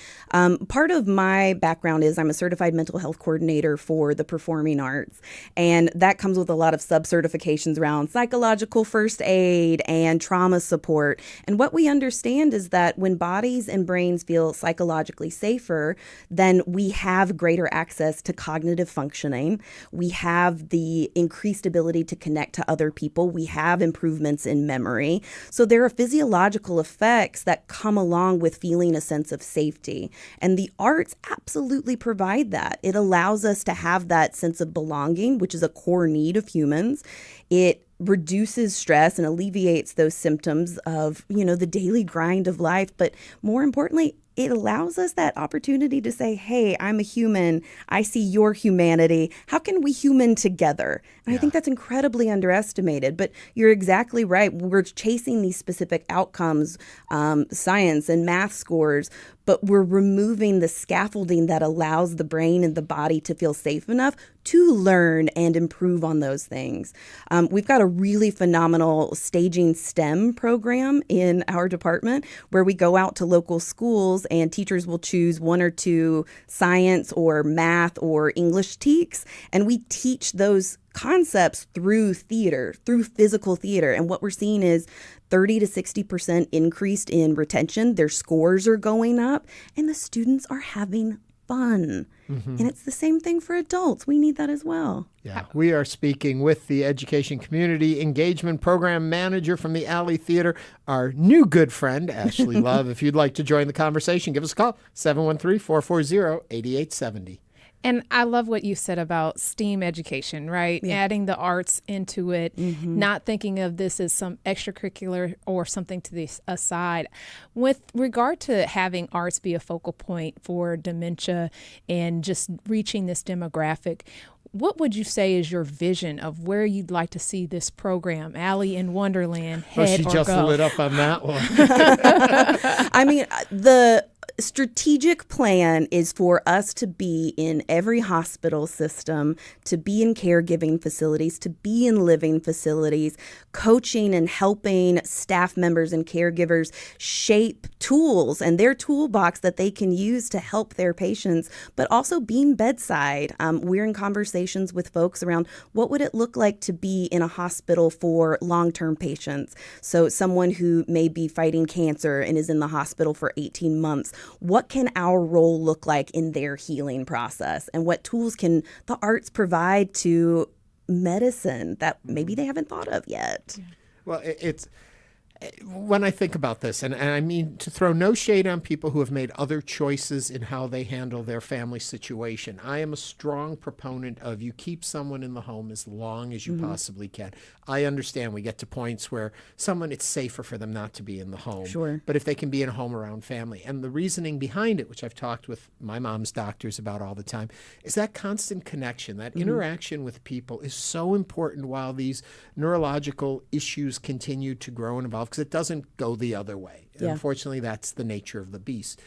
Part of my background is I'm a certified mental health coordinator for the performing arts, and that comes with a lot of sub-certifications around psychological first aid and trauma support. And what we understand is that when bodies and brains feel psychologically safer, then we have greater access to cognitive functioning. We have the increased ability to connect to other people. We have improvements in memory. So there are physiological effects that come along with feeling a sense of safety. And the arts absolutely provide that. It allows us to have that sense of belonging, which is a core need of humans. It reduces stress and alleviates those symptoms of, the daily grind of life. But more importantly, it allows us that opportunity to say, hey, I'm a human. I see your humanity. How can we human together? And I think that's incredibly underestimated. But you're exactly right. We're chasing these specific outcomes, science and math scores, but we're removing the scaffolding that allows the brain and the body to feel safe enough to learn and improve on those things. We've got a really phenomenal staging STEM program in our department where we go out to local schools and teachers will choose one or two science or math or English teaks, and we teach those concepts through theater, through physical theater. And what we're seeing is 30 to 60% increased in retention. Their scores are going up and the students are having fun. And it's the same thing for adults. We need that as well. Yeah, we are speaking with the Education Community Engagement Program Manager from the Alley Theater, our new good friend, Ashley Love. If you'd like to join the conversation, give us a call, 713-440-8870. And I love what you said about STEAM education, right? Yeah. Adding the arts into it, not thinking of this as some extracurricular or something to the aside. With regard to having arts be a focal point for dementia and just reaching this demographic, what would you say is your vision of where you'd like to see this program, Alley in Wonderland, head she or just go? lit up on that one. I mean, the strategic plan is for us to be in every hospital system, to be in caregiving facilities, to be in living facilities, coaching and helping staff members and caregivers shape tools and their toolbox that they can use to help their patients, but also being bedside. We're in conversations with folks around what would it look like to be in a hospital for long-term patients. So someone who may be fighting cancer and is in the hospital for 18 months. what can our role look like in their healing process, and what tools can the arts provide to medicine that maybe they haven't thought of yet? Well, it's when I think about this, and I mean to throw no shade on people who have made other choices in how they handle their family situation. I am a strong proponent of you keep someone in the home as long as you possibly can. I understand we get to points where it's safer for them not to be in the home. Sure. But if they can be in a home around family. And the reasoning behind it, which I've talked with my mom's doctors about all the time, is that constant connection, that interaction with people is so important while these neurological issues continue to grow and evolve, because it doesn't go the other way. Yeah. Unfortunately, that's the nature of the beast.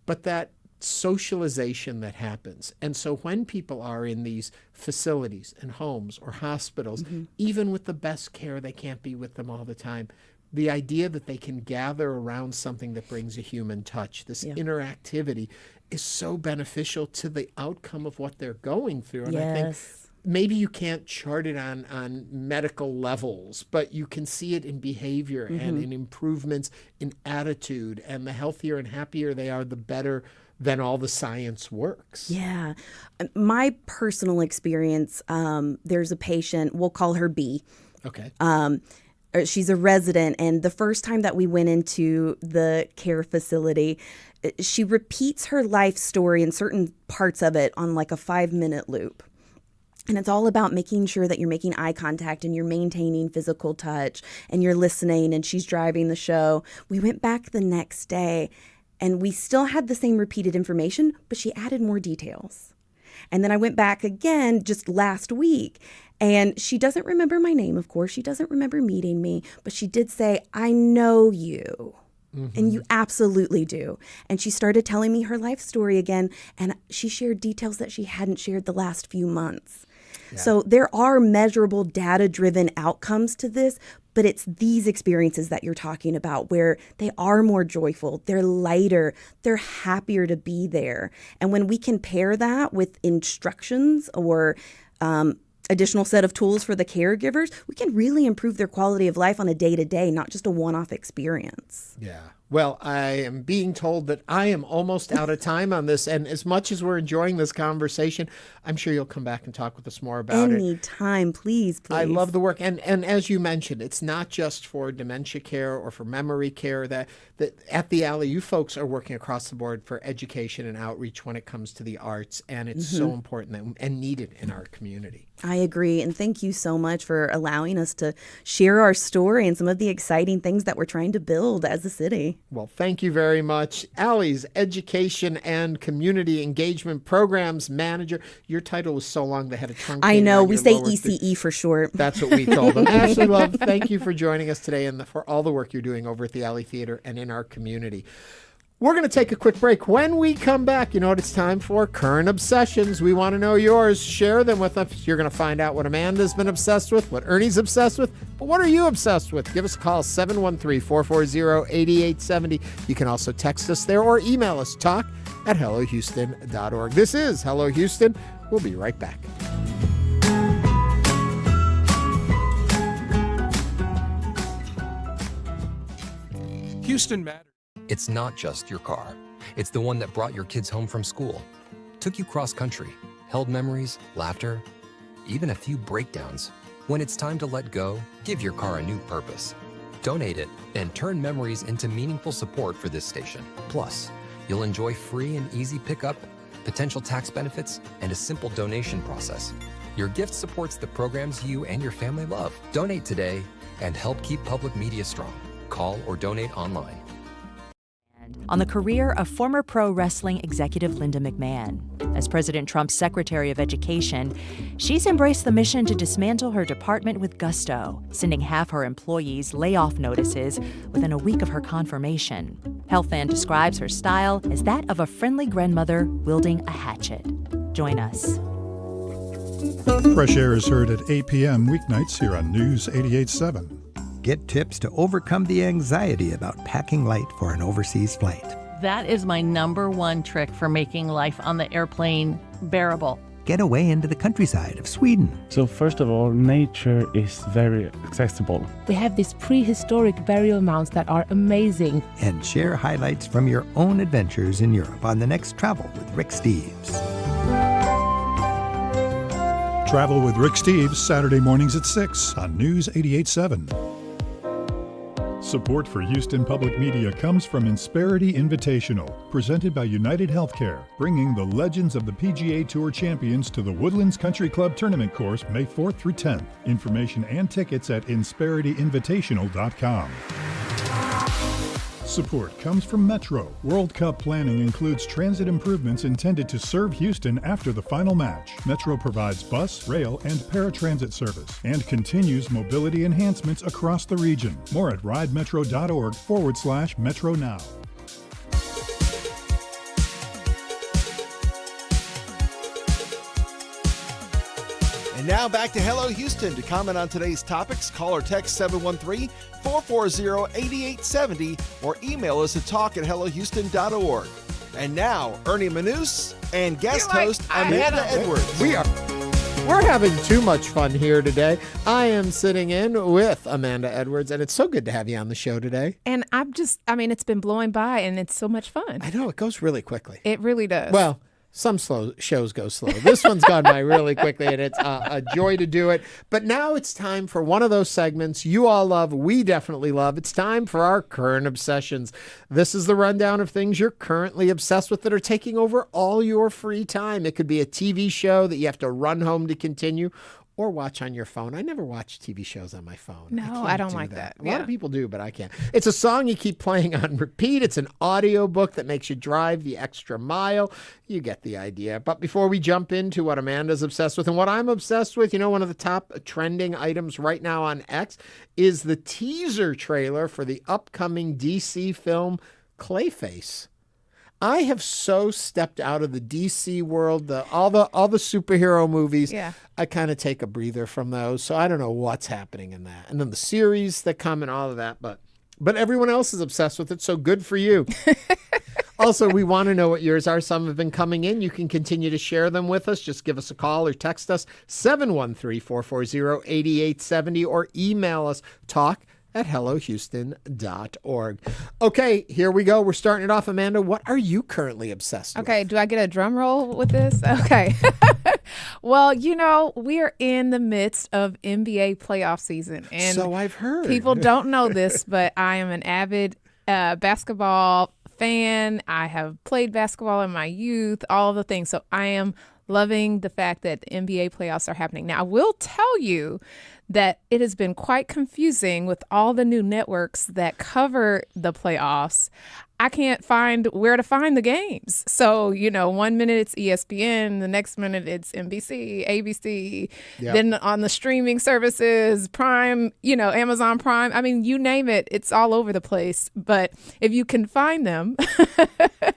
But that socialization that happens. And so when people are in these facilities and homes or hospitals, even with the best care, they can't be with them all the time. The idea that they can gather around something that brings a human touch, this interactivity, is so beneficial to the outcome of what they're going through. And I think maybe you can't chart it on medical levels, but you can see it in behavior and in improvements in attitude. And the healthier and happier they are, the better then all the science works. Yeah. My personal experience, there's a patient, we'll call her B. Okay. She's a resident, and the first time that we went into the care facility, she repeats her life story in certain parts of it on like a 5-minute loop. And it's all about making sure that you're making eye contact and you're maintaining physical touch and you're listening, and she's driving the show. We went back the next day and we still had the same repeated information, but she added more details. And then I went back again just last week, and she doesn't remember my name, of course. She doesn't remember meeting me, but she did say, "I know you." And you absolutely do. And she started telling me her life story again, and she shared details that she hadn't shared the last few months. Yeah. So there are measurable data-driven outcomes to this, but it's these experiences that you're talking about where they are more joyful, they're lighter, they're happier to be there. And when we can pair that with instructions or additional set of tools for the caregivers, we can really improve their quality of life on a day-to-day, not just a one-off experience. Yeah. Well, I am being told that I am almost out of time on this. And as much as we're enjoying this conversation, I'm sure you'll come back and talk with us more about it. Anytime, please. I love the work. And as you mentioned, it's not just for dementia care or for memory care. That at the Alley, you folks are working across the board for education and outreach when it comes to the arts. And it's so important and needed in our community. I agree. And thank you so much for allowing us to share our story and some of the exciting things that we're trying to build as a city. Well, thank you very much. Alley's Education and Community Engagement Programs Manager. Your title was so long they had a truncated. I know. We say ECE for short. That's what we told them. Ashley Love, thank you for joining us today and for all the work you're doing over at the Alley Theater and in our community. We're going to take a quick break. When we come back, you know what it's time for? Current Obsessions. We want to know yours. Share them with us. You're going to find out what Amanda's been obsessed with, what Ernie's obsessed with, but what are you obsessed with? Give us a call, 713-440-8870. You can also text us there or email us, talk@hellohouston.org. This is Hello Houston. We'll be right back. Houston matters. It's not just your car. It's the one that brought your kids home from school, took you cross-country, held memories, laughter, even a few breakdowns. When it's time to let go, give your car a new purpose. Donate it and turn memories into meaningful support for this station. Plus, you'll enjoy free and easy pickup, potential tax benefits, and a simple donation process. Your gift supports the programs you and your family love. Donate today and help keep public media strong. Call or donate online. On the career of former pro wrestling executive Linda McMahon. As President Trump's Secretary of Education, she's embraced the mission to dismantle her department with gusto, sending half her employees layoff notices within a week of her confirmation. Health Fan describes her style as that of a friendly grandmother wielding a hatchet. Join us. Fresh Air is heard at 8 p.m. weeknights here on News 88.7. Get tips to overcome the anxiety about packing light for an overseas flight. That is my number one trick for making life on the airplane bearable. get away into the countryside of Sweden. So first of all, nature is very accessible. We have these prehistoric burial mounds that are amazing. And share highlights from your own adventures in Europe on the next Travel with Rick Steves. Travel with Rick Steves, Saturday mornings at 6 on News 88.7. Support for Houston Public Media comes from Insperity Invitational, presented by United Healthcare, bringing the legends of the PGA Tour champions to the Woodlands Country Club Tournament Course May 4th through 10th. Information and tickets at insperityinvitational.com. Support comes from Metro. World Cup planning includes transit improvements intended to serve Houston after the final match. Metro provides bus, rail, and paratransit service and continues mobility enhancements across the region. More at ridemetro.org/Metro Now. And now back to Hello Houston. To comment on today's topics, call or text 713-440-8870 or email us at talk@hellohouston.org. And now, Ernie Manouse and guest host Amanda Edwards. We're having too much fun here today. I am sitting in with Amanda Edwards, and it's so good to have you on the show today. And it's been blowing by, and it's so much fun. I know, it goes really quickly. It really does. Well, some shows go slow. This one's gone by really quickly, and it's a joy to do it. But now it's time for one of those segments you all love, we definitely love. It's time for our current obsessions. This is the rundown of things you're currently obsessed with that are taking over all your free time. It could be a TV show that you have to run home to continue or watch on your phone. I never watch TV shows on my phone. No, I don't like that. A lot of people do, but I can't. It's a song you keep playing on repeat. It's an audio book that makes you drive the extra mile. You get the idea. But before we jump into what Amanda's obsessed with and what I'm obsessed with, one of the top trending items right now on X is the teaser trailer for the upcoming DC film Clayface. I have so stepped out of the DC world, all the superhero movies. Yeah. I kind of take a breather from those, so I don't know what's happening in that. And then the series that come and all of that, but everyone else is obsessed with it, so good for you. Also, we want to know what yours are. Some have been coming in. You can continue to share them with us. Just give us a call or text us 713-440-8870 or email us talk@hellohouston.org. Okay, here we go. We're starting it off. Amanda, what are you currently obsessed with? Okay, do I get a drum roll with this? Okay. Well, we're in the midst of NBA playoff season. And so I've heard. People don't know this, but I am an avid basketball fan. I have played basketball in my youth, all of the things. So I am loving the fact that the NBA playoffs are happening. Now, I will tell you that it has been quite confusing with all the new networks that cover the playoffs. I can't find where to find the games. So, 1 minute it's ESPN, the next minute it's NBC, ABC, Then on the streaming services, Prime, Amazon Prime. I mean, you name it, it's all over the place. But if you can find them,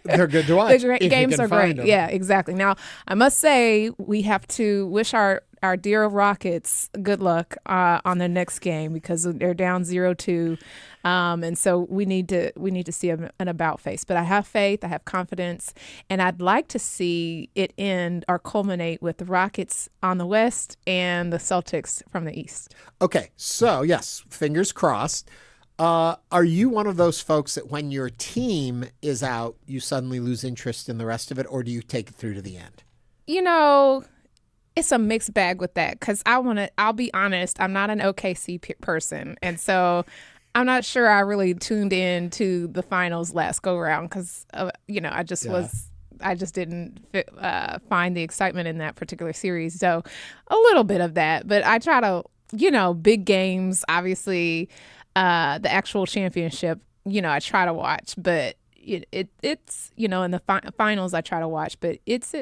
they're good to watch. The games are great. Yeah, exactly. Now, I must say, we have to wish our dear Rockets good luck on their next game because they're down 0-2. And so we need to see an about face. But I have faith, I have confidence, and I'd like to see it end or culminate with the Rockets on the West and the Celtics from the East. Okay, so yes, fingers crossed. Are you one of those folks that when your team is out, you suddenly lose interest in the rest of it, or do you take it through to the end? It's a mixed bag with that because I'll be honest, I'm not an OKC person. And so I'm not sure I really tuned in to the finals last go around because, I just didn't find the excitement in that particular series. So a little bit of that, but I try to, big games, obviously, the actual championship, I try to watch, but it's in the finals I try to watch, but it's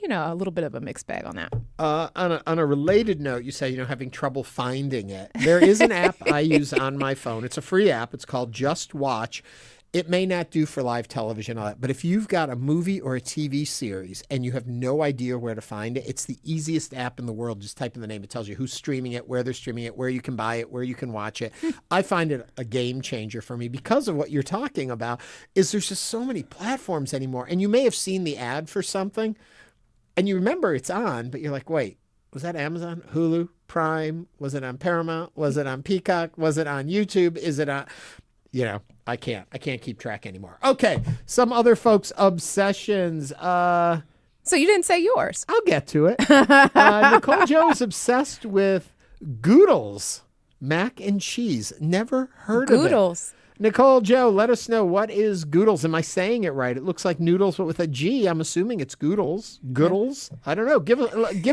a little bit of a mixed bag on that. On a related note, you say, having trouble finding it. There is an app I use on my phone. It's a free app. It's called Just Watch. It may not do for live television, all that, but if you've got a movie or a TV series and you have no idea where to find it, it's the easiest app in the world. Just type in the name. It tells you who's streaming it, where they're streaming it, where you can buy it, where you can watch it. I find it a game changer for me because of what you're talking about is there's just so many platforms anymore. And you may have seen the ad for something. And you remember it's on, but you're like, wait, was that Amazon, Hulu, Prime? Was it on Paramount? Was it on Peacock? Was it on YouTube? Is it on, I can't keep track anymore. Okay. Some other folks' obsessions. So you didn't say yours. I'll get to it. Nicole Joe is obsessed with Goodles, mac and cheese. Never heard of it. Goodles. Nicole Joe, let us know, what is Goodles? Am I saying it right? It looks like noodles, but with a G. I'm assuming it's Goodles. Goodles? I don't know. Give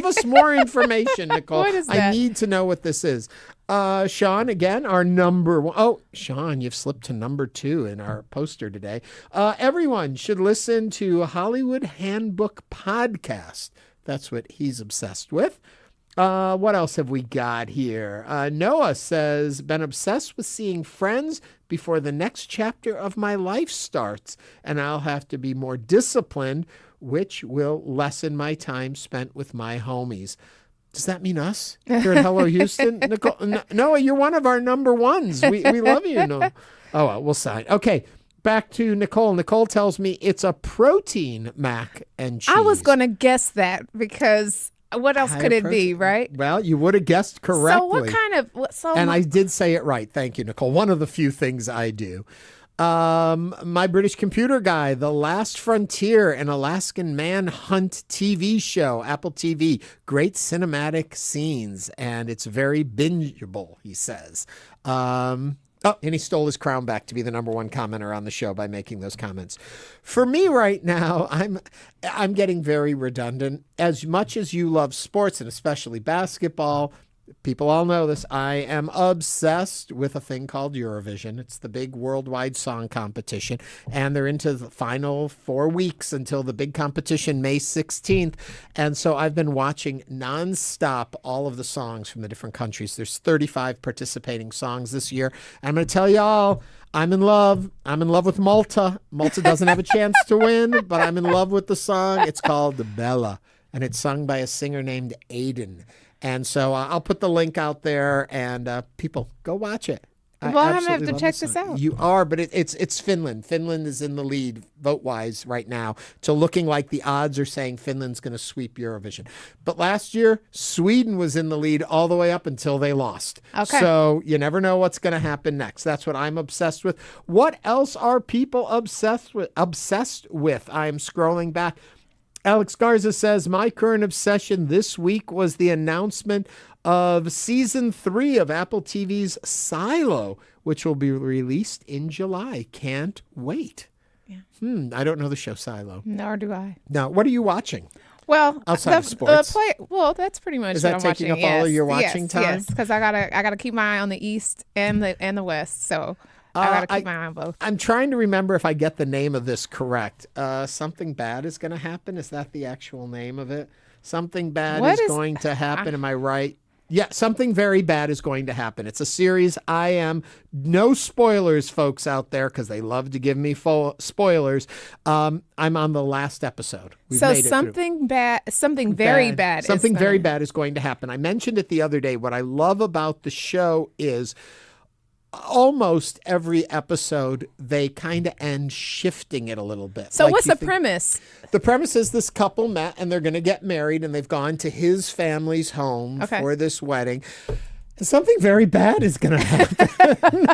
us more information, Nicole. What is that? I need to know what this is. Sean, again, our number one. Oh, Sean, you've slipped to number 2 in our poster today. Everyone should listen to Hollywood Handbook Podcast. That's what he's obsessed with. What else have we got here? Noah says, been obsessed with seeing Friends before the next chapter of my life starts, and I'll have to be more disciplined, which will lessen my time spent with my homies. Does that mean us here at Hello Houston? Nicole, Noah, you're one of our number ones. We love you. No. Oh, well, we'll sign. Okay. Back to Nicole. Nicole tells me it's a protein mac and cheese. I was going to guess that because what else could it be, right? Well, you would have guessed correctly. So what kind of... And I did say it right. Thank you, Nicole. One of the few things I do. My British Computer Guy, The Last Frontier, an Alaskan manhunt TV show, Apple TV. Great cinematic scenes, and it's very bingeable, he says. Oh, and he stole his crown back to be the number one commenter on the show by making those comments. For me right now, I'm getting very redundant. As much as you love sports, and especially basketball, people all know this, I am obsessed with a thing called Eurovision. It's the big worldwide song competition, and they're into the final 4 weeks until the big competition, May 16th. And so I've been watching nonstop all of the songs from the different countries. There's 35 participating songs this year. I'm going to tell y'all, I'm in love. I'm in love with Malta. Malta doesn't have a chance to win, but I'm in love with the song. It's called Bella, and it's sung by a singer named Aiden. And so I'll put the link out there, and people, go watch it. Well, I'm going to have to check this out. You are, but it's Finland. Finland is in the lead vote-wise right now. So looking like the odds are saying Finland's going to sweep Eurovision. But last year, Sweden was in the lead all the way up until they lost. Okay. So you never know what's going to happen next. That's what I'm obsessed with. What else are people obsessed with? I'm scrolling back. Alex Garza says, my current obsession this week was the announcement of season 3 of Apple TV's Silo, which will be released in July. Can't wait. Yeah. I don't know the show Silo. Nor do I. Now, what are you watching? Well, outside of sports. That's pretty much Is what that I'm taking watching. up all of your watching time? Yes, because I gotta keep my eye on the East and the West. So I gotta keep my eye on both. I'm trying to remember if I get the name of this correct. Something bad is going to happen. Is that the actual name of it? Something bad is going to happen. Am I right? Yeah, something very bad is going to happen. It's a series. I am no spoilers, folks out there, because they love to give me spoilers. I'm on the last episode. We've so made something bad, something very bad. Something very bad is going to happen. I mentioned it the other day. What I love about the show is almost every episode, they kind of end shifting it a little bit. So what's the premise? The premise is this couple met and they're going to get married and they've gone to his family's home for this wedding. And something very bad is going to happen.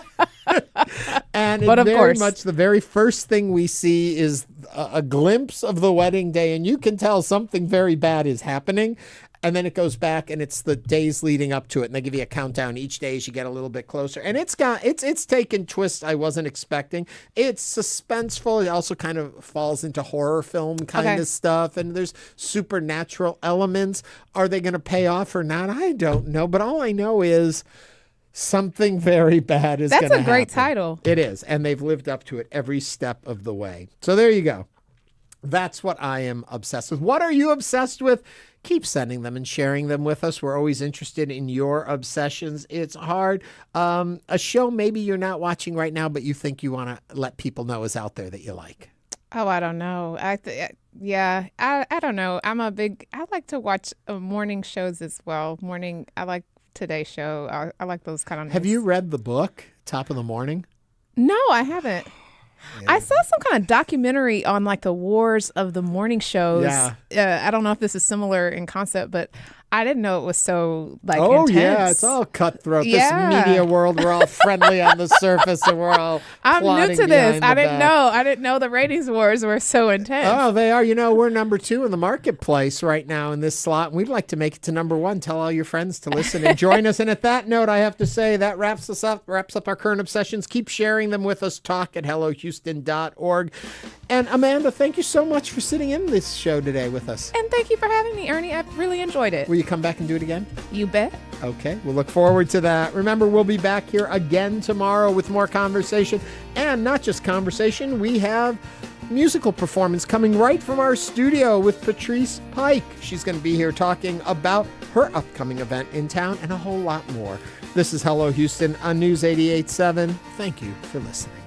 And very much the very first thing we see is a glimpse of the wedding day, and you can tell something very bad is happening. And then it goes back, and it's the days leading up to it, and they give you a countdown each day as you get a little bit closer. And it's taken twists I wasn't expecting. It's suspenseful. It also kind of falls into horror film kind of stuff, and there's supernatural elements. Are they going to pay off or not? I don't know, but all I know is something very bad is going to happen. That's a great title. It is, and they've lived up to it every step of the way. So there you go. That's what I am obsessed with. What are you obsessed with? Keep sending them and sharing them with us. We're always interested in your obsessions. It's hard. A show maybe you're not watching right now, but you think you want to let people know is out there that you like. Oh, I don't know. I don't know. I like to watch morning shows as well. I like Today Show. I like those kind of. Have you read the book, Top of the Morning? No, I haven't. I saw some kind of documentary on like the wars of the morning shows. Yeah. I don't know if this is similar in concept, but I didn't know it was so like oh, intense. yeah, it's all cutthroat. Yeah. This media world, we're all friendly on the surface, and we're all I'm new plotting to this. behind I the didn't back. know. I didn't know the ratings wars were so intense. Oh, they are. You know, we're number 2 in the marketplace right now in this slot, and we'd like to make it to number 1. Tell all your friends to listen and join us. And at that note, I have to say that wraps up our current obsessions. Keep sharing them with us. Talk at hellohouston.org. And Amanda, thank you so much for sitting in this show today with us. And thank you for having me, Ernie. I really enjoyed it. Will you come back and do it again? You bet. Okay, we'll look forward to that. Remember, we'll be back here again tomorrow with more conversation. And not just conversation, we have musical performance coming right from our studio with Patrice Pike. She's going to be here talking about her upcoming event in town and a whole lot more. This is Hello Houston on News 88.7. Thank you for listening.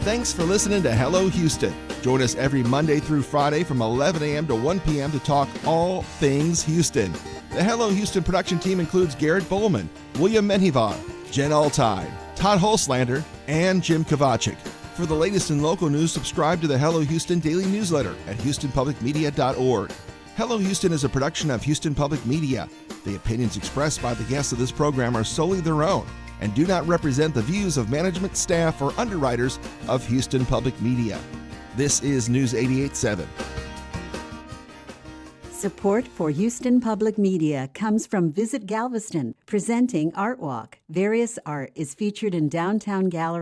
Thanks for listening to Hello Houston. Join us every Monday through Friday from 11 a.m. to 1 p.m. to talk all things Houston. The Hello Houston production team includes Garrett Bowman, William Menjivar, Jen Altine, Todd Holslander, and Jim Kovacic. For the latest in local news, subscribe to the Hello Houston daily newsletter at houstonpublicmedia.org. Hello Houston is a production of Houston Public Media. The opinions expressed by the guests of this program are solely their own and do not represent the views of management, staff, or underwriters of Houston Public Media. This is News 88.7. Support for Houston Public Media comes from Visit Galveston, presenting Art Walk. Various art is featured in downtown gallery.